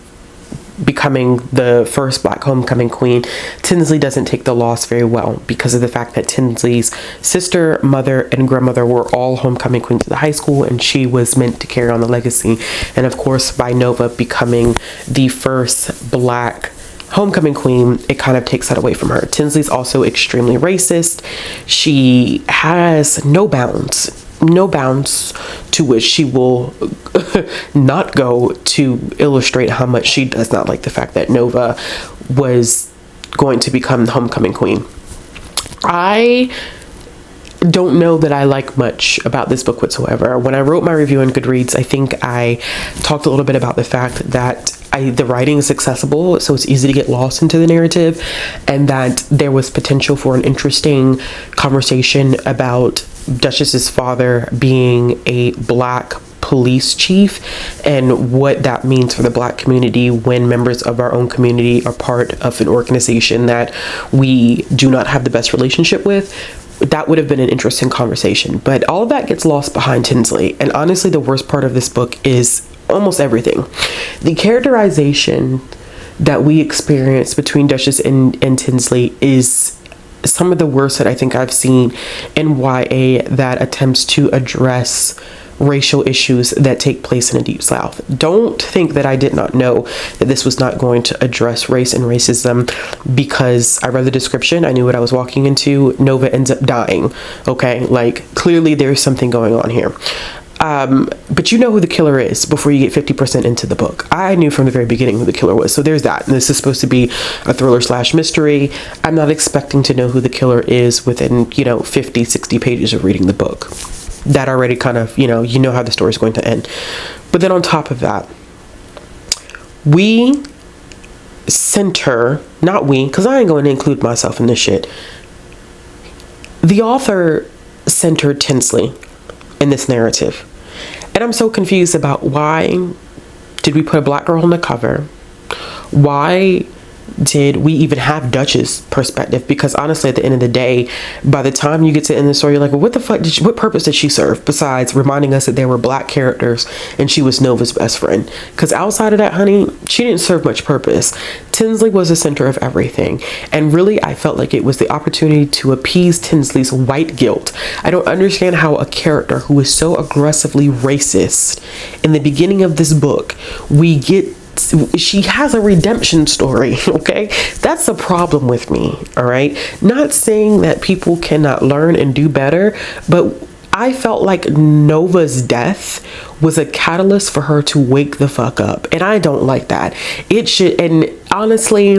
becoming the first Black homecoming queen, Tinsley doesn't take the loss very well because of the fact that Tinsley's sister, mother, and grandmother were all homecoming queens of the high school, and she was meant to carry on the legacy. And of course, by Nova becoming the first Black homecoming queen, it kind of takes that away from her. Tinsley's also extremely racist. She has no bounds to which she will not go to illustrate how much she does not like the fact that Nova was going to become the homecoming queen. I don't know that I like much about this book whatsoever. When I wrote my review on Goodreads, I think I talked a little bit about the fact that the writing is accessible, so it's easy to get lost into the narrative, and that there was potential for an interesting conversation about Duchess's father being a Black police chief and what that means for the Black community when members of our own community are part of an organization that we do not have the best relationship with. That would have been an interesting conversation, but all of that gets lost behind Tinsley. And honestly, the worst part of this book is almost everything. The characterization that we experience between Duchess and Tinsley is some of the worst that I think I've seen in YA that attempts to address racial issues that take place in the Deep South. Don't think that I did not know that this was not going to address race and racism because I read the description. I knew what I was walking into. Nova ends up dying. Okay, like clearly there's something going on here. But you know who the killer is before you get 50% into the book. I knew from the very beginning who the killer was. So there's that. And this is supposed to be a thriller / mystery. I'm not expecting to know who the killer is within, 50, 60 pages of reading the book. That already kind of, you know how the story is going to end. But then on top of that, we center, not we, because I ain't going to include myself in this shit. The author centered Tinsley in this narrative. And I'm so confused about why did we put a Black girl on the cover? Why did we even have Duchess' perspective? Because honestly, at the end of the day, by the time you get to the end of the story, you're like, well, what the fuck what purpose did she serve besides reminding us that there were Black characters and she was Nova's best friend? Because outside of that, honey, she didn't serve much purpose. Tinsley was the center of everything. And really, I felt like it was the opportunity to appease Tinsley's white guilt. I don't understand how a character who is so aggressively racist in the beginning of this book, she has a redemption story, okay? That's a problem with me, all right? Not saying that people cannot learn and do better, but I felt like Nova's death was a catalyst for her to wake the fuck up, and I don't like that. It should, and honestly,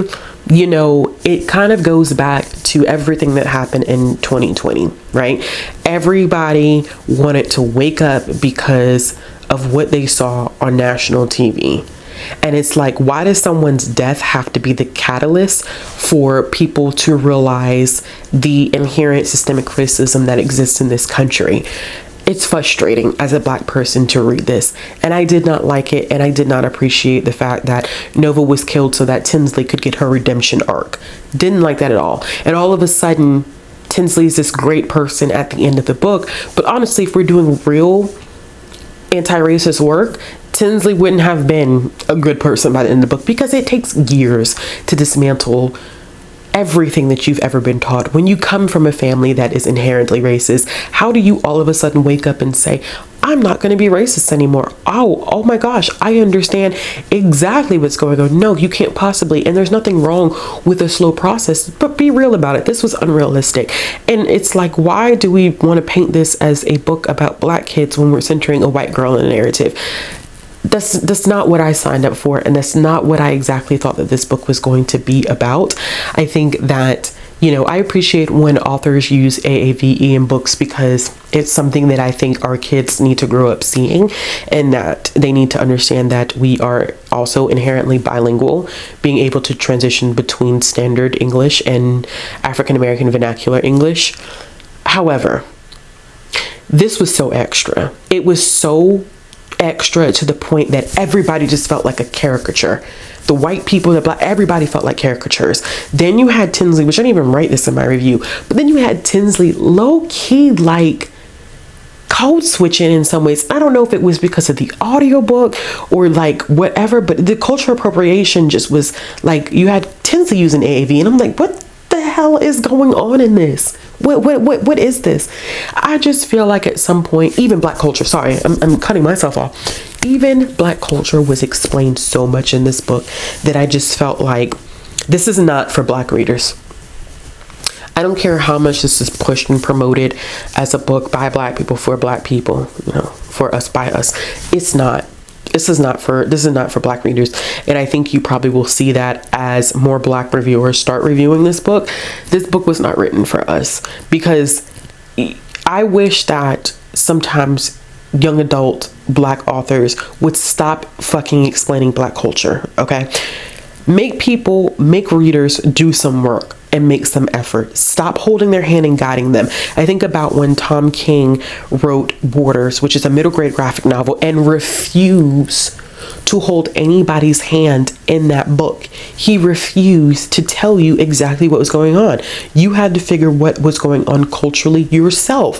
it kind of goes back to everything that happened in 2020, right? Everybody wanted to wake up because of what they saw on national TV. And it's like, why does someone's death have to be the catalyst for people to realize the inherent systemic racism that exists in this country? It's frustrating as a Black person to read this, and I did not like it, and I did not appreciate the fact that Nova was killed so that Tinsley could get her redemption arc. Didn't like that at all. And all of a sudden, Tinsley's this great person at the end of the book, but honestly, if we're doing real anti-racist work, Tinsley wouldn't have been a good person by the end of the book, because it takes years to dismantle everything that you've ever been taught. When you come from a family that is inherently racist, how do you all of a sudden wake up and say, I'm not going to be racist anymore? Oh my gosh, I understand exactly what's going on. No, you can't possibly. And there's nothing wrong with a slow process, but be real about it. This was unrealistic. And it's like, why do we want to paint this as a book about Black kids when we're centering a white girl in a narrative? That's not what I signed up for, and that's not what I exactly thought that this book was going to be about. I think that, I appreciate when authors use AAVE in books, because it's something that I think our kids need to grow up seeing, and that they need to understand that we are also inherently bilingual, being able to transition between standard English and African American vernacular English. However, This was so extra. It was so extra to the point that everybody just felt like a caricature. The white people, the black, everybody felt like caricatures. Then you had Tinsley, which I didn't even write this in my review, but then you had Tinsley low-key like code switching in some ways. I don't know if it was because of the audiobook or like whatever, but the cultural appropriation just was like, you had Tinsley using AAV and I'm like, what the hell is going on in this? What is this? I just feel like at some point, even black culture, sorry, I'm cutting myself off. Even black culture was explained so much in this book that I just felt like this is not for black readers. I don't care how much this is pushed and promoted as a book by black people for black people, you know, for us by us. It's not. This is not for black readers. And I think you probably will see that as more black reviewers start reviewing this book. This book was not written for us, because I wish that sometimes young adult black authors would stop fucking explaining black culture. Okay. Make readers do some work and make some effort. Stop holding their hand and guiding them. I think about when Tom King wrote Borders, which is a middle grade graphic novel, and refused to hold anybody's hand in that book. He refused to tell you exactly what was going on. You had to figure what was going on culturally yourself.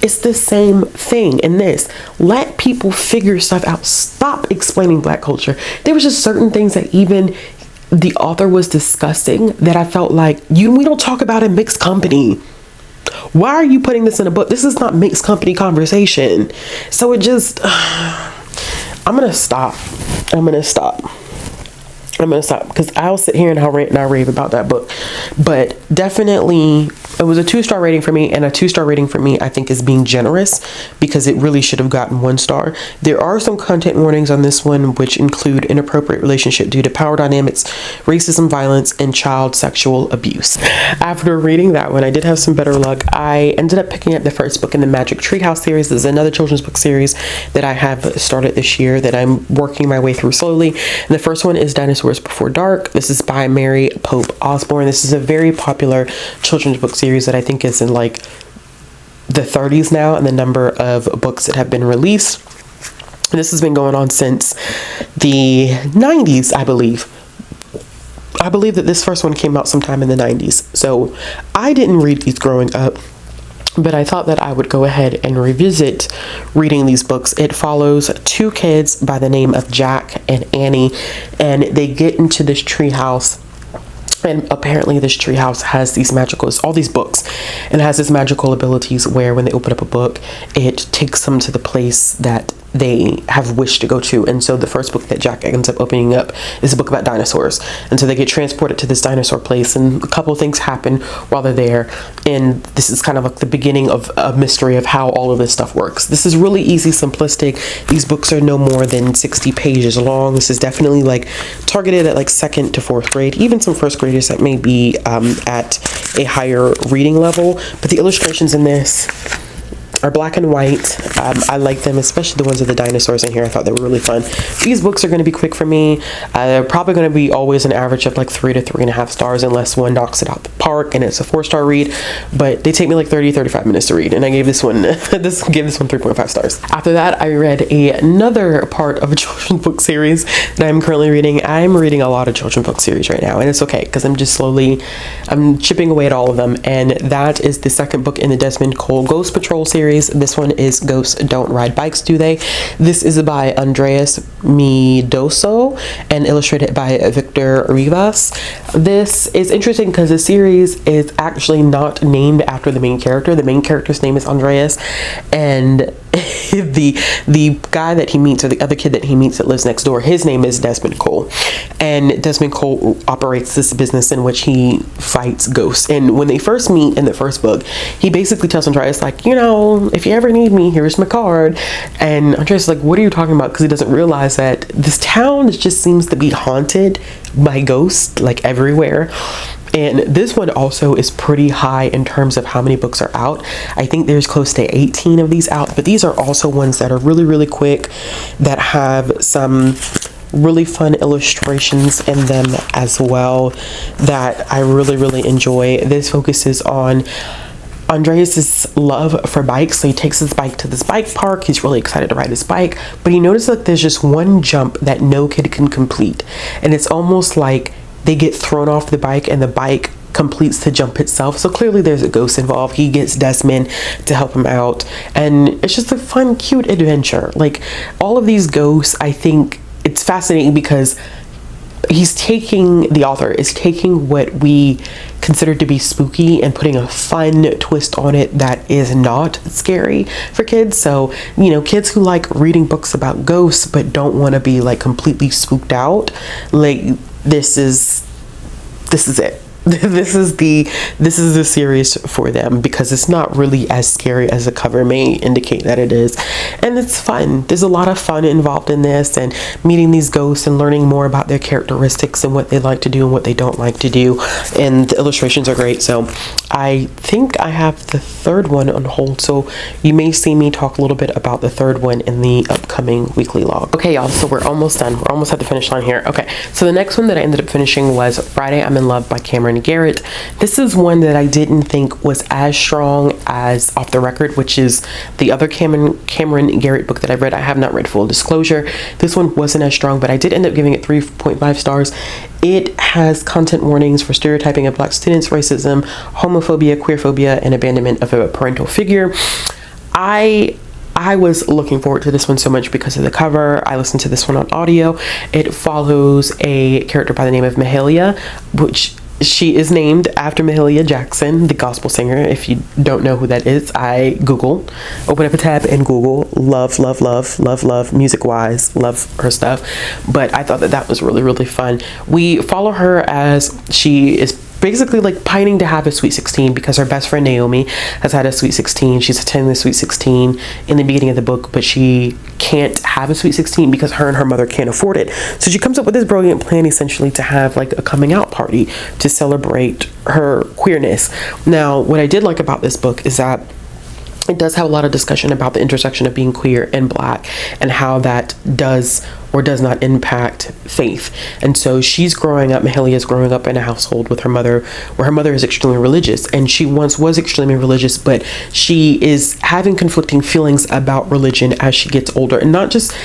It's the same thing in this. Let people figure stuff out. Stop explaining black culture. There was just certain things that even the author was discussing that I felt like we don't talk about in mixed company. Why are you putting this in a book? This is not mixed company conversation. So it just, I'm going to stop because I'll sit here and I'll rant and I'll rave about that book. But definitely it was a 2-star rating for me, and a 2-star rating for me I think is being generous, because it really should have gotten 1 star. There are some content warnings on this one, which include inappropriate relationship due to power dynamics, racism, violence, and child sexual abuse. After reading that one, I did have some better luck. I ended up picking up the first book in the Magic Treehouse series. This is another children's book series that I have started this year that I'm working my way through slowly. And the first one is Dinosaurs Before Dark. This is by Mary Pope Osborne. This is a very popular children's book series that I think is in like the 30s now, and the number of books that have been released. And this has been going on since the 90s, I believe. I believe that this first one came out sometime in the 90s. So I didn't read these growing up, but I thought that I would go ahead and revisit reading these books. It follows 2 kids by the name of Jack and Annie, and they get into this treehouse. And apparently this treehouse has all these books, and it has these magical abilities where when they open up a book, it takes them to the place that they have wished to go to. And so the first book that Jack ends up opening up is a book about dinosaurs. And so they get transported to this dinosaur place, and a couple of things happen while they're there. And this is kind of like the beginning of a mystery of how all of this stuff works. This is really easy, simplistic. These books are no more than 60 pages long. This is definitely like targeted at like 2nd to 4th grade, even some 1st graders that may be at a higher reading level. But the illustrations in this are black and white. I like them, especially the ones with the dinosaurs in here. I thought they were really fun. These books are going to be quick for me. They're probably going to be always an average of like 3 to 3.5 stars, unless one knocks it out the park and it's a 4-star read. But they take me like 35 minutes to read, and I gave this one 3.5 stars. After that, I read another part of a children's book series that I'm currently reading. I'm reading a lot of children's book series right now, and it's okay because I'm chipping away at all of them. And that is the 2nd book in the Desmond Cole Ghost Patrol series. This one is Ghosts Don't Ride Bikes, Do They? This is by Andreas Midoso and illustrated by Victor Rivas. This is interesting because the series is actually not named after the main character. The main character's name is Andreas, and the guy that he meets, or the other kid that he meets that lives next door, his name is Desmond Cole. And Desmond Cole operates this business in which he fights ghosts. And when they first meet in the first book, he basically tells Andreas, like, if you ever need me, here's my card. And Andreas is like, what are you talking about? Because he doesn't realize that this town just seems to be haunted by ghosts like everywhere. And this one also is pretty high in terms of how many books are out. I think there's close to 18 of these out, but these are also ones that are really, really quick, that have some really fun illustrations in them as well, that I really, really enjoy. This focuses on Andreas's love for bikes. So he takes his bike to this bike park. He's really excited to ride his bike, but he notices that there's just one jump that no kid can complete. And it's almost like they get thrown off the bike and the bike completes the jump itself. So clearly there's a ghost involved. He gets Desmond to help him out, and it's just a fun, cute adventure. Like, all of these ghosts, I think it's fascinating because the author is taking what we consider to be spooky and putting a fun twist on it that is not scary for kids. So, you know, kids who like reading books about ghosts but don't want to be like completely spooked out, like, this is it. This is the series for them, because it's not really as scary as the cover may indicate that it is, and it's fun. There's a lot of fun involved in this, and meeting these ghosts and learning more about their characteristics and what they like to do and what they don't like to do, and the illustrations are great. So I think I have the third one on hold, so you may see me talk a little bit about the third one in the upcoming weekly log. Okay, y'all, so we're almost done. We're almost at the finish line here. Okay, so the next one that I ended up finishing was Friday I'm in Love by Cameron Garrett. This is one that I didn't think was as strong as Off the Record, which is the other Cameron Garrett book that I've read. I have not read, full disclosure. This one wasn't as strong, but I did end up giving it 3.5 stars. It has content warnings for stereotyping of Black students, racism, homophobia, queerphobia, and abandonment of a parental figure. I was looking forward to this one so much because of the cover. I listened to this one on audio. It follows a character by the name of Mahalia, which she is named after Mahalia Jackson, the gospel singer. If you don't know who that is, open up a tab and Google love music wise, love her stuff. But I thought that was really, really fun. We follow her as she is basically like pining to have a sweet 16 because her best friend Naomi has had a sweet 16. She's attending the sweet 16 in the beginning of the book, but she can't have a sweet 16 because her and her mother can't afford it. So she comes up with this brilliant plan, essentially, to have like a coming out party to celebrate her queerness. Now, what I did like about this book is that it does have a lot of discussion about the intersection of being queer and Black and how that does or does not impact faith. And so Mahalia is growing up in a household with her mother, where her mother is extremely religious, and she once was extremely religious, but she is having conflicting feelings about religion as she gets older, and not just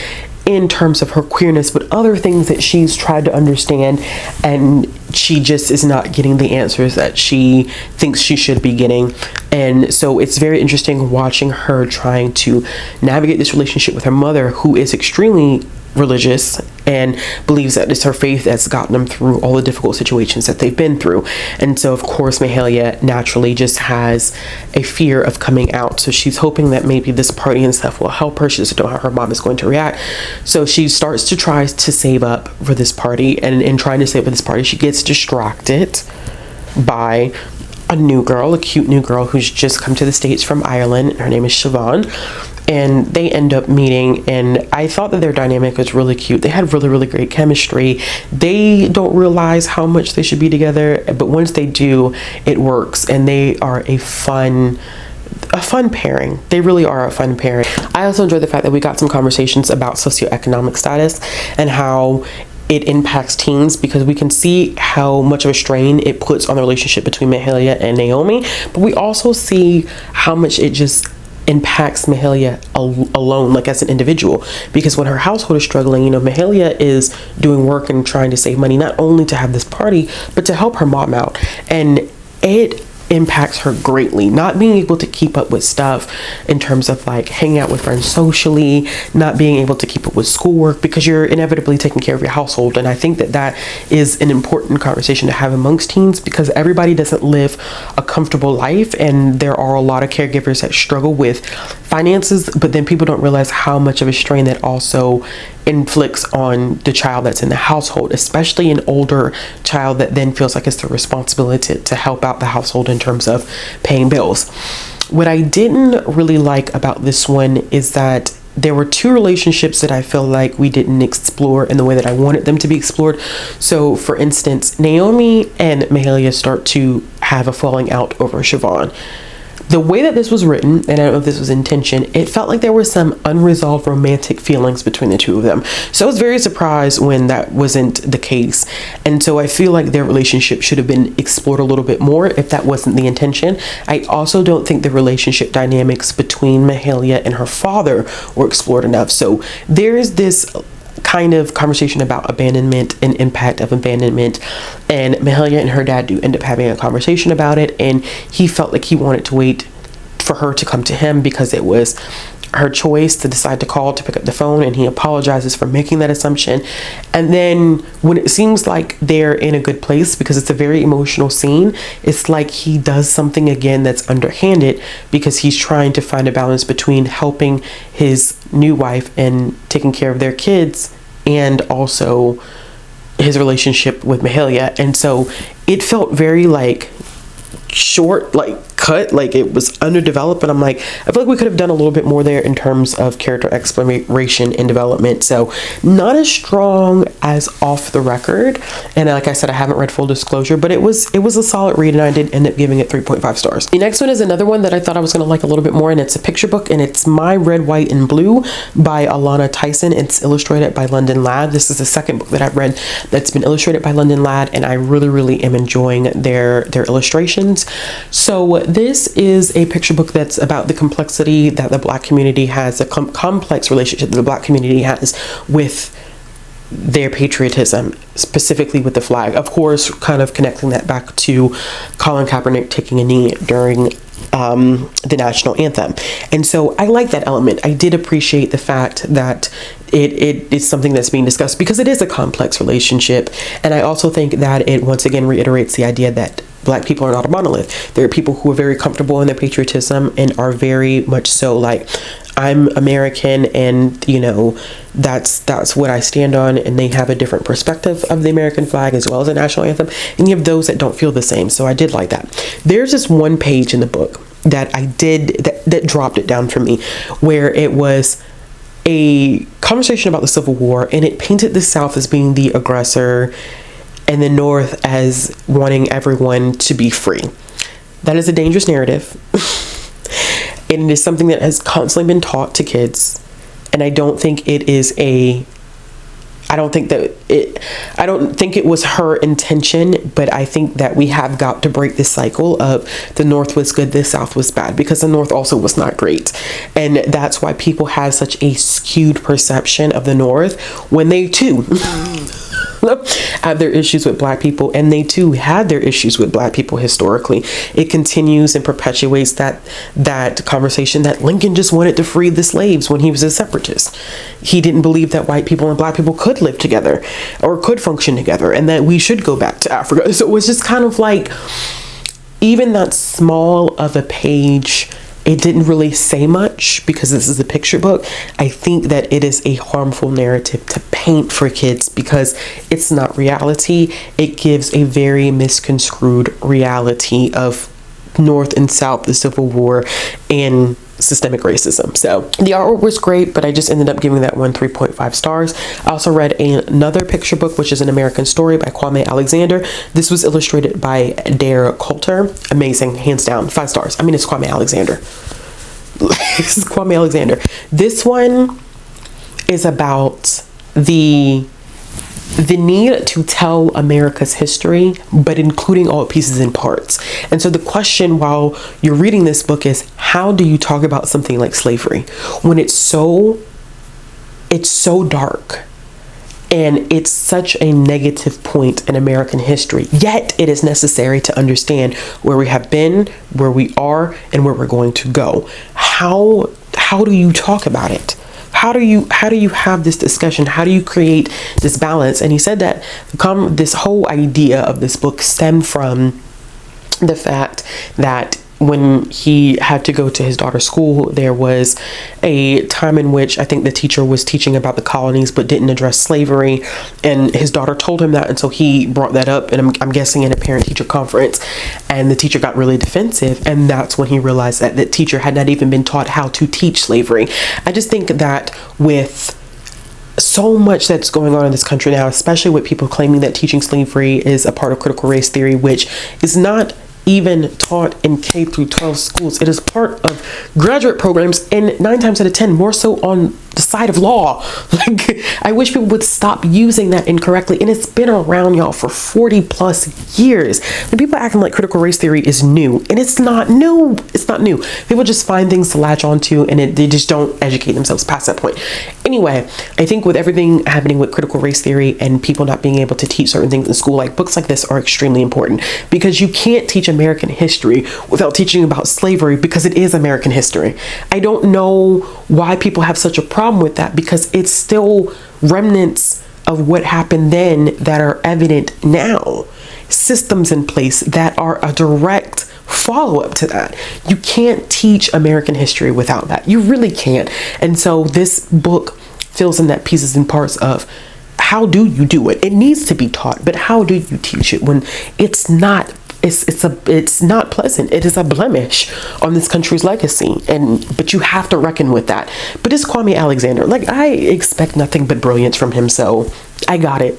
in terms of her queerness, but other things that she's tried to understand, and she just is not getting the answers that she thinks she should be getting. And so it's very interesting watching her trying to navigate this relationship with her mother, who is extremely religious and believes that it's her faith that's gotten them through all the difficult situations that they've been through. And so of course Mahalia naturally just has a fear of coming out, so she's hoping that maybe this party and stuff will help her. She doesn't know how her mom is going to react, so she starts to try to save up for this party, and in trying to save for this party she gets distracted by a cute new girl who's just come to the States from Ireland. Her name is Siobhan, and they end up meeting, and I thought that their dynamic was really cute. They had really, really great chemistry. They don't realize how much they should be together, but once they do, it works, and they are a fun pairing. They really are a fun pairing. I also enjoyed the fact that we got some conversations about socioeconomic status and how it impacts teens, because we can see how much of a strain it puts on the relationship between Mahalia and Naomi, but we also see how much it just impacts Mahalia alone, like as an individual, because when her household is struggling, Mahalia is doing work and trying to save money, not only to have this party, but to help her mom out, and it impacts her greatly, not being able to keep up with stuff in terms of like hanging out with friends socially, not being able to keep up with schoolwork, because you're inevitably taking care of your household. And I think that is an important conversation to have amongst teens, because everybody doesn't live a comfortable life, and there are a lot of caregivers that struggle with finances, but then people don't realize how much of a strain that also inflicts on the child that's in the household, especially an older child that then feels like it's their responsibility to help out the household in terms of paying bills. What I didn't really like about this one is that there were two relationships that I feel like we didn't explore in the way that I wanted them to be explored. So for instance, Naomi and Mahalia start to have a falling out over Siobhan. the way that this was written, and I don't know if this was intention, it felt like there were some unresolved romantic feelings between the two of them. So I was very surprised when that wasn't the case. And so I feel like their relationship should have been explored a little bit more if that wasn't the intention. I also don't think the relationship dynamics between Mahalia and her father were explored enough. So there's this kind of conversation about abandonment and impact of abandonment, and Mahalia and her dad do end up having a conversation about it, and he felt like he wanted to wait for her to come to him because it was her choice to decide to call, to pick up the phone, and he apologizes for making that assumption. And then when it seems like they're in a good place, because it's a very emotional scene, it's like he does something again that's underhanded, because he's trying to find a balance between helping his new wife and taking care of their kids and also his relationship with Mahalia. And so it felt very like short, like cut, like it was underdeveloped. And I'm like, I feel like we could have done a little bit more there in terms of character exploration and development. So not as strong as Off the Record. And like I said, I haven't read Full Disclosure, but it was a solid read, and I did end up giving it 3.5 stars. The next one is another one that I thought I was going to like a little bit more, and it's a picture book, and it's My Red, White, and Blue by Alana Tyson. It's illustrated by London Lad. This is the second book that I've read that's been illustrated by London Lad, and I really am enjoying their illustrations. So this is a picture book that's about the complexity that the Black community has, a complex relationship that the Black community has with their patriotism, specifically with the flag. Of course, kind of connecting that back to Colin Kaepernick taking a knee during the national anthem. And so I like that element. I did appreciate the fact that it is something that's being discussed, because it is a complex relationship. And I also think that it once again reiterates the idea that Black people are not a monolith. There are people who are very comfortable in their patriotism and are very much so like, I'm American, and you know, that's what I stand on, and they have a different perspective of the American flag as well as the national anthem. And you have those that don't feel the same. So I did like that. There's this one page in the book that I did that dropped it down for me, where it was a conversation about the Civil War, and it painted the South as being the aggressor and the North as wanting everyone to be free. That is a dangerous narrative. And it is something that has constantly been taught to kids. And I don't think it was her intention, but I think that we have got to break this cycle of the North was good, the South was bad, because the North also was not great. And that's why people have such a skewed perception of the North, when they too have their issues with Black people, and they too had their issues with Black people historically. It continues and perpetuates that conversation that Lincoln just wanted to free the slaves when he was a separatist. He didn't believe that white people and Black people could live together or could function together, and that we should go back to Africa. So it was just kind of like, even that small of a page, it didn't really say much, because this is a picture book. I think that it is a harmful narrative to paint for kids, because it's not reality. It gives a very misconstrued reality of North and South, the Civil War, and systemic racism. So the artwork was great, but I just ended up giving that one 3.5 stars. I also read another picture book, which is An American Story by Kwame Alexander. This was illustrated by Dare Coulter. Amazing, hands down, 5 stars. I mean, it's Kwame Alexander. This is Kwame Alexander. This one is about the need to tell America's history, but including all pieces and parts. And so the question while you're reading this book is, how do you talk about something like slavery when it's so dark and it's such a negative point in American history, yet it is necessary to understand where we have been, where we are, and where we're going to go. How do you talk about it? How do you have this discussion? How do you create this balance? And he said that this whole idea of this book stemmed from the fact that when he had to go to his daughter's school, there was a time in which I think the teacher was teaching about the colonies but didn't address slavery, and his daughter told him that, and so he brought that up, and I'm guessing in a parent-teacher conference, and the teacher got really defensive, and that's when he realized that the teacher had not even been taught how to teach slavery. I just think that with so much that's going on in this country now, especially with people claiming that teaching slavery is a part of critical race theory, which is not even taught in K through 12 schools. It is part of graduate programs, and 9 times out of 10 more so on the side of law. Like, I wish people would stop using that incorrectly. And it's been around, y'all, for 40 plus years. And people acting like critical race theory is new, and it's not new. It's not new. People just find things to latch onto, and they just don't educate themselves past that point. Anyway, I think with everything happening with critical race theory and people not being able to teach certain things in school, like books like this are extremely important, because you can't teach American history without teaching about slavery, because it is American history. I don't know why people have such a problem with that, because it's still remnants of what happened then that are evident now. Systems in place that are a direct follow-up to that. You can't teach American history without that. You really can't. And so this book fills in that pieces and parts of how do you do it. It needs to be taught, but how do you teach it when it's not not pleasant. It is a blemish on this country's legacy, but you have to reckon with that. But it's Kwame Alexander. Like, I expect nothing but brilliance from him, so I got it.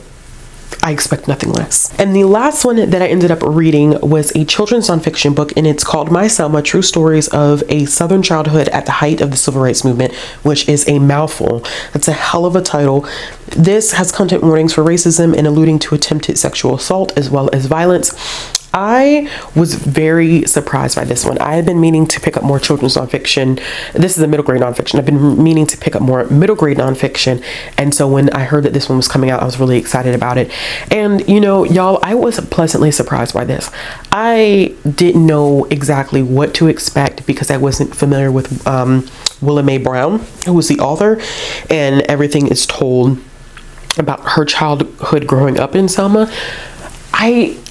I expect nothing less. And the last one that I ended up reading was a children's nonfiction book, and it's called My Selma: True Stories of a Southern Childhood at the Height of the Civil Rights Movement, which is a mouthful. That's a hell of a title. This has content warnings for racism and alluding to attempted sexual assault as well as violence. I was very surprised by this one. I had been meaning to pick up more children's nonfiction. This is a middle grade nonfiction. I've been meaning to pick up more middle grade nonfiction. And so when I heard that this one was coming out, I was really excited about it. And, you know, y'all, I was pleasantly surprised by this. I didn't know exactly what to expect because I wasn't familiar with Willa Mae Brown, who was the author, and everything is told about her childhood growing up in Selma.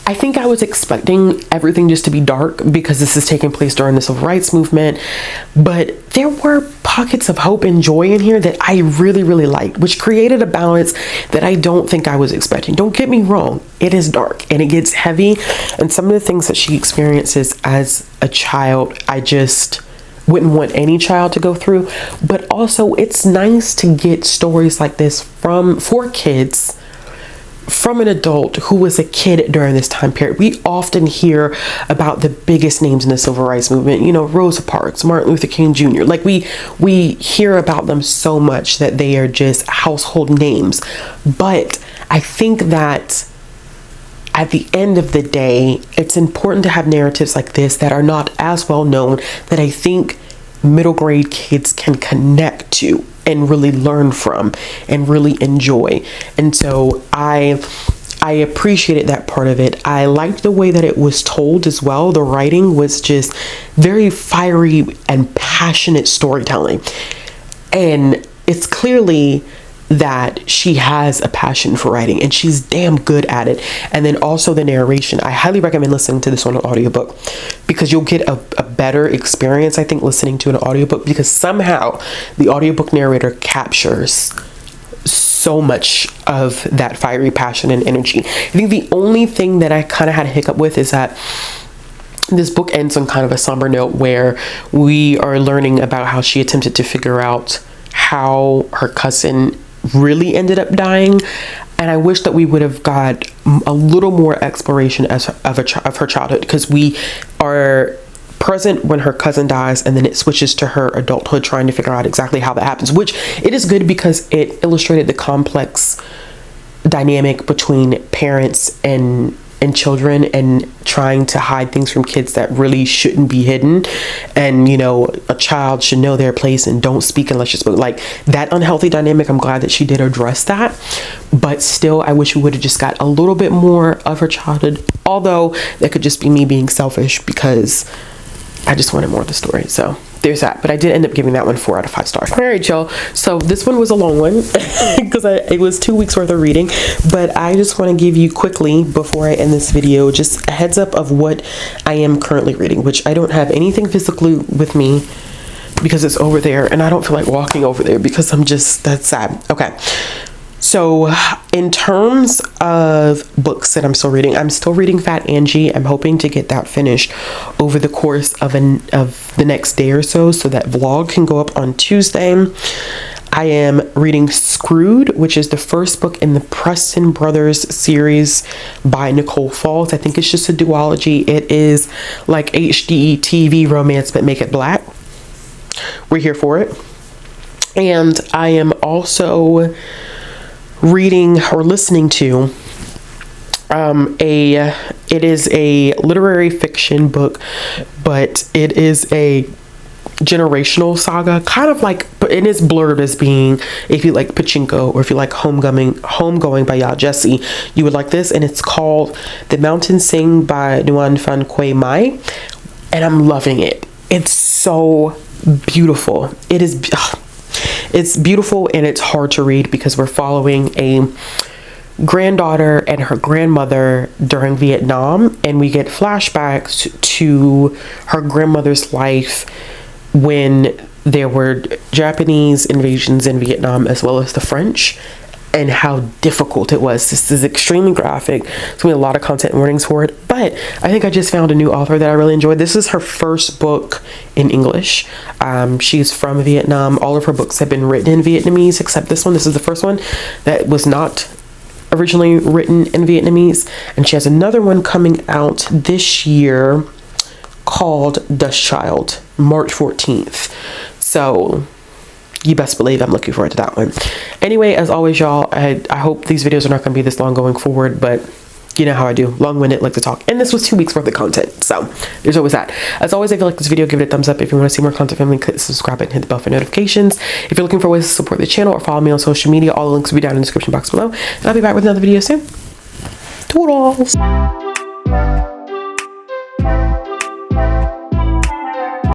I think I was expecting everything just to be dark because this is taking place during the civil rights movement, but there were pockets of hope and joy in here that I really, really liked, which created a balance that I don't think I was expecting. Don't get me wrong, it is dark and it gets heavy, and some of the things that she experiences as a child, I just wouldn't want any child to go through. But also, it's nice to get stories like this for kids, from an adult who was a kid during this time period. We often hear about the biggest names in the civil rights movement, you know, Rosa Parks, Martin Luther King Jr. Like, we hear about them so much that they are just household names. But I think that at the end of the day, it's important to have narratives like this that are not as well known, that I think middle grade kids can connect to and really learn from and really enjoy. And so I appreciated that part of it. I liked the way that it was told as well. The writing was just very fiery and passionate storytelling. And it's clearly that she has a passion for writing and she's damn good at it. And then also the narration. I highly recommend listening to this on an audiobook because you'll get a better experience, I think, listening to an audiobook, because somehow the audiobook narrator captures so much of that fiery passion and energy. I think the only thing that I kind of had a hiccup with is that this book ends on kind of a somber note where we are learning about how she attempted to figure out how her cousin really ended up dying, and I wish that we would have got a little more exploration of her childhood, because we are present when her cousin dies and then it switches to her adulthood, trying to figure out exactly how that happens, which it is good because it illustrated the complex dynamic between parents and children, and trying to hide things from kids that really shouldn't be hidden. And, you know, a child should know their place and don't speak unless you're spoken. Like, that unhealthy dynamic, I'm glad that she did address that. But still, I wish we would have just got a little bit more of her childhood. Although that could just be me being selfish because I just wanted more of the story. So there's that. But I did end up giving that one 4 out of 5 stars. All right, y'all. So this one was a long one because it was 2 weeks worth of reading. But I just want to give you quickly, before I end this video, just a heads up of what I am currently reading, which I don't have anything physically with me because it's over there. And I don't feel like walking over there because that's sad. Okay. So in terms of books that I'm still reading Fat Angie. I'm hoping to get that finished over the course of the next day or so that vlog can go up on Tuesday. I am reading Screwed, which is the first book in the Preston Brothers series by Nicole Falls. I think it's just a duology. It is like HD TV romance, but make it black. We're here for it. And I am also reading or listening to it is a literary fiction book, but it is a generational saga, kind of like, but it is blurred as being, if you like Pachinko or if you like Homegoing by Ya Jesse, you would like this. And it's called The Mountains Sing by Nguyen Phan Quay Mai, and I'm loving it. It's so beautiful. It's beautiful, and it's hard to read because we're following a granddaughter and her grandmother during Vietnam, and we get flashbacks to her grandmother's life when there were Japanese invasions in Vietnam as well as the French, and how difficult it was. This is extremely graphic, so we have a lot of content warnings for it, but I think I just found a new author that I really enjoyed. This is her first book in English. She's from Vietnam. All of her books have been written in Vietnamese except this one. This is the first one that was not originally written in Vietnamese, and she has another one coming out this year called Dust Child, March 14th. So you best believe I'm looking forward to that one. Anyway, as always, y'all, I hope these videos are not going to be this long going forward, but you know how I do, long-winded, like to talk, and this was 2 weeks worth of content, so there's always that. As always, if you like this video, give it a thumbs up. If you want to see more content from me, click the subscribe button, hit the bell for notifications. If you're looking for ways to support the channel or follow me on social media, all the links will be down in the description box below, and I'll be back with another video soon. Toodles!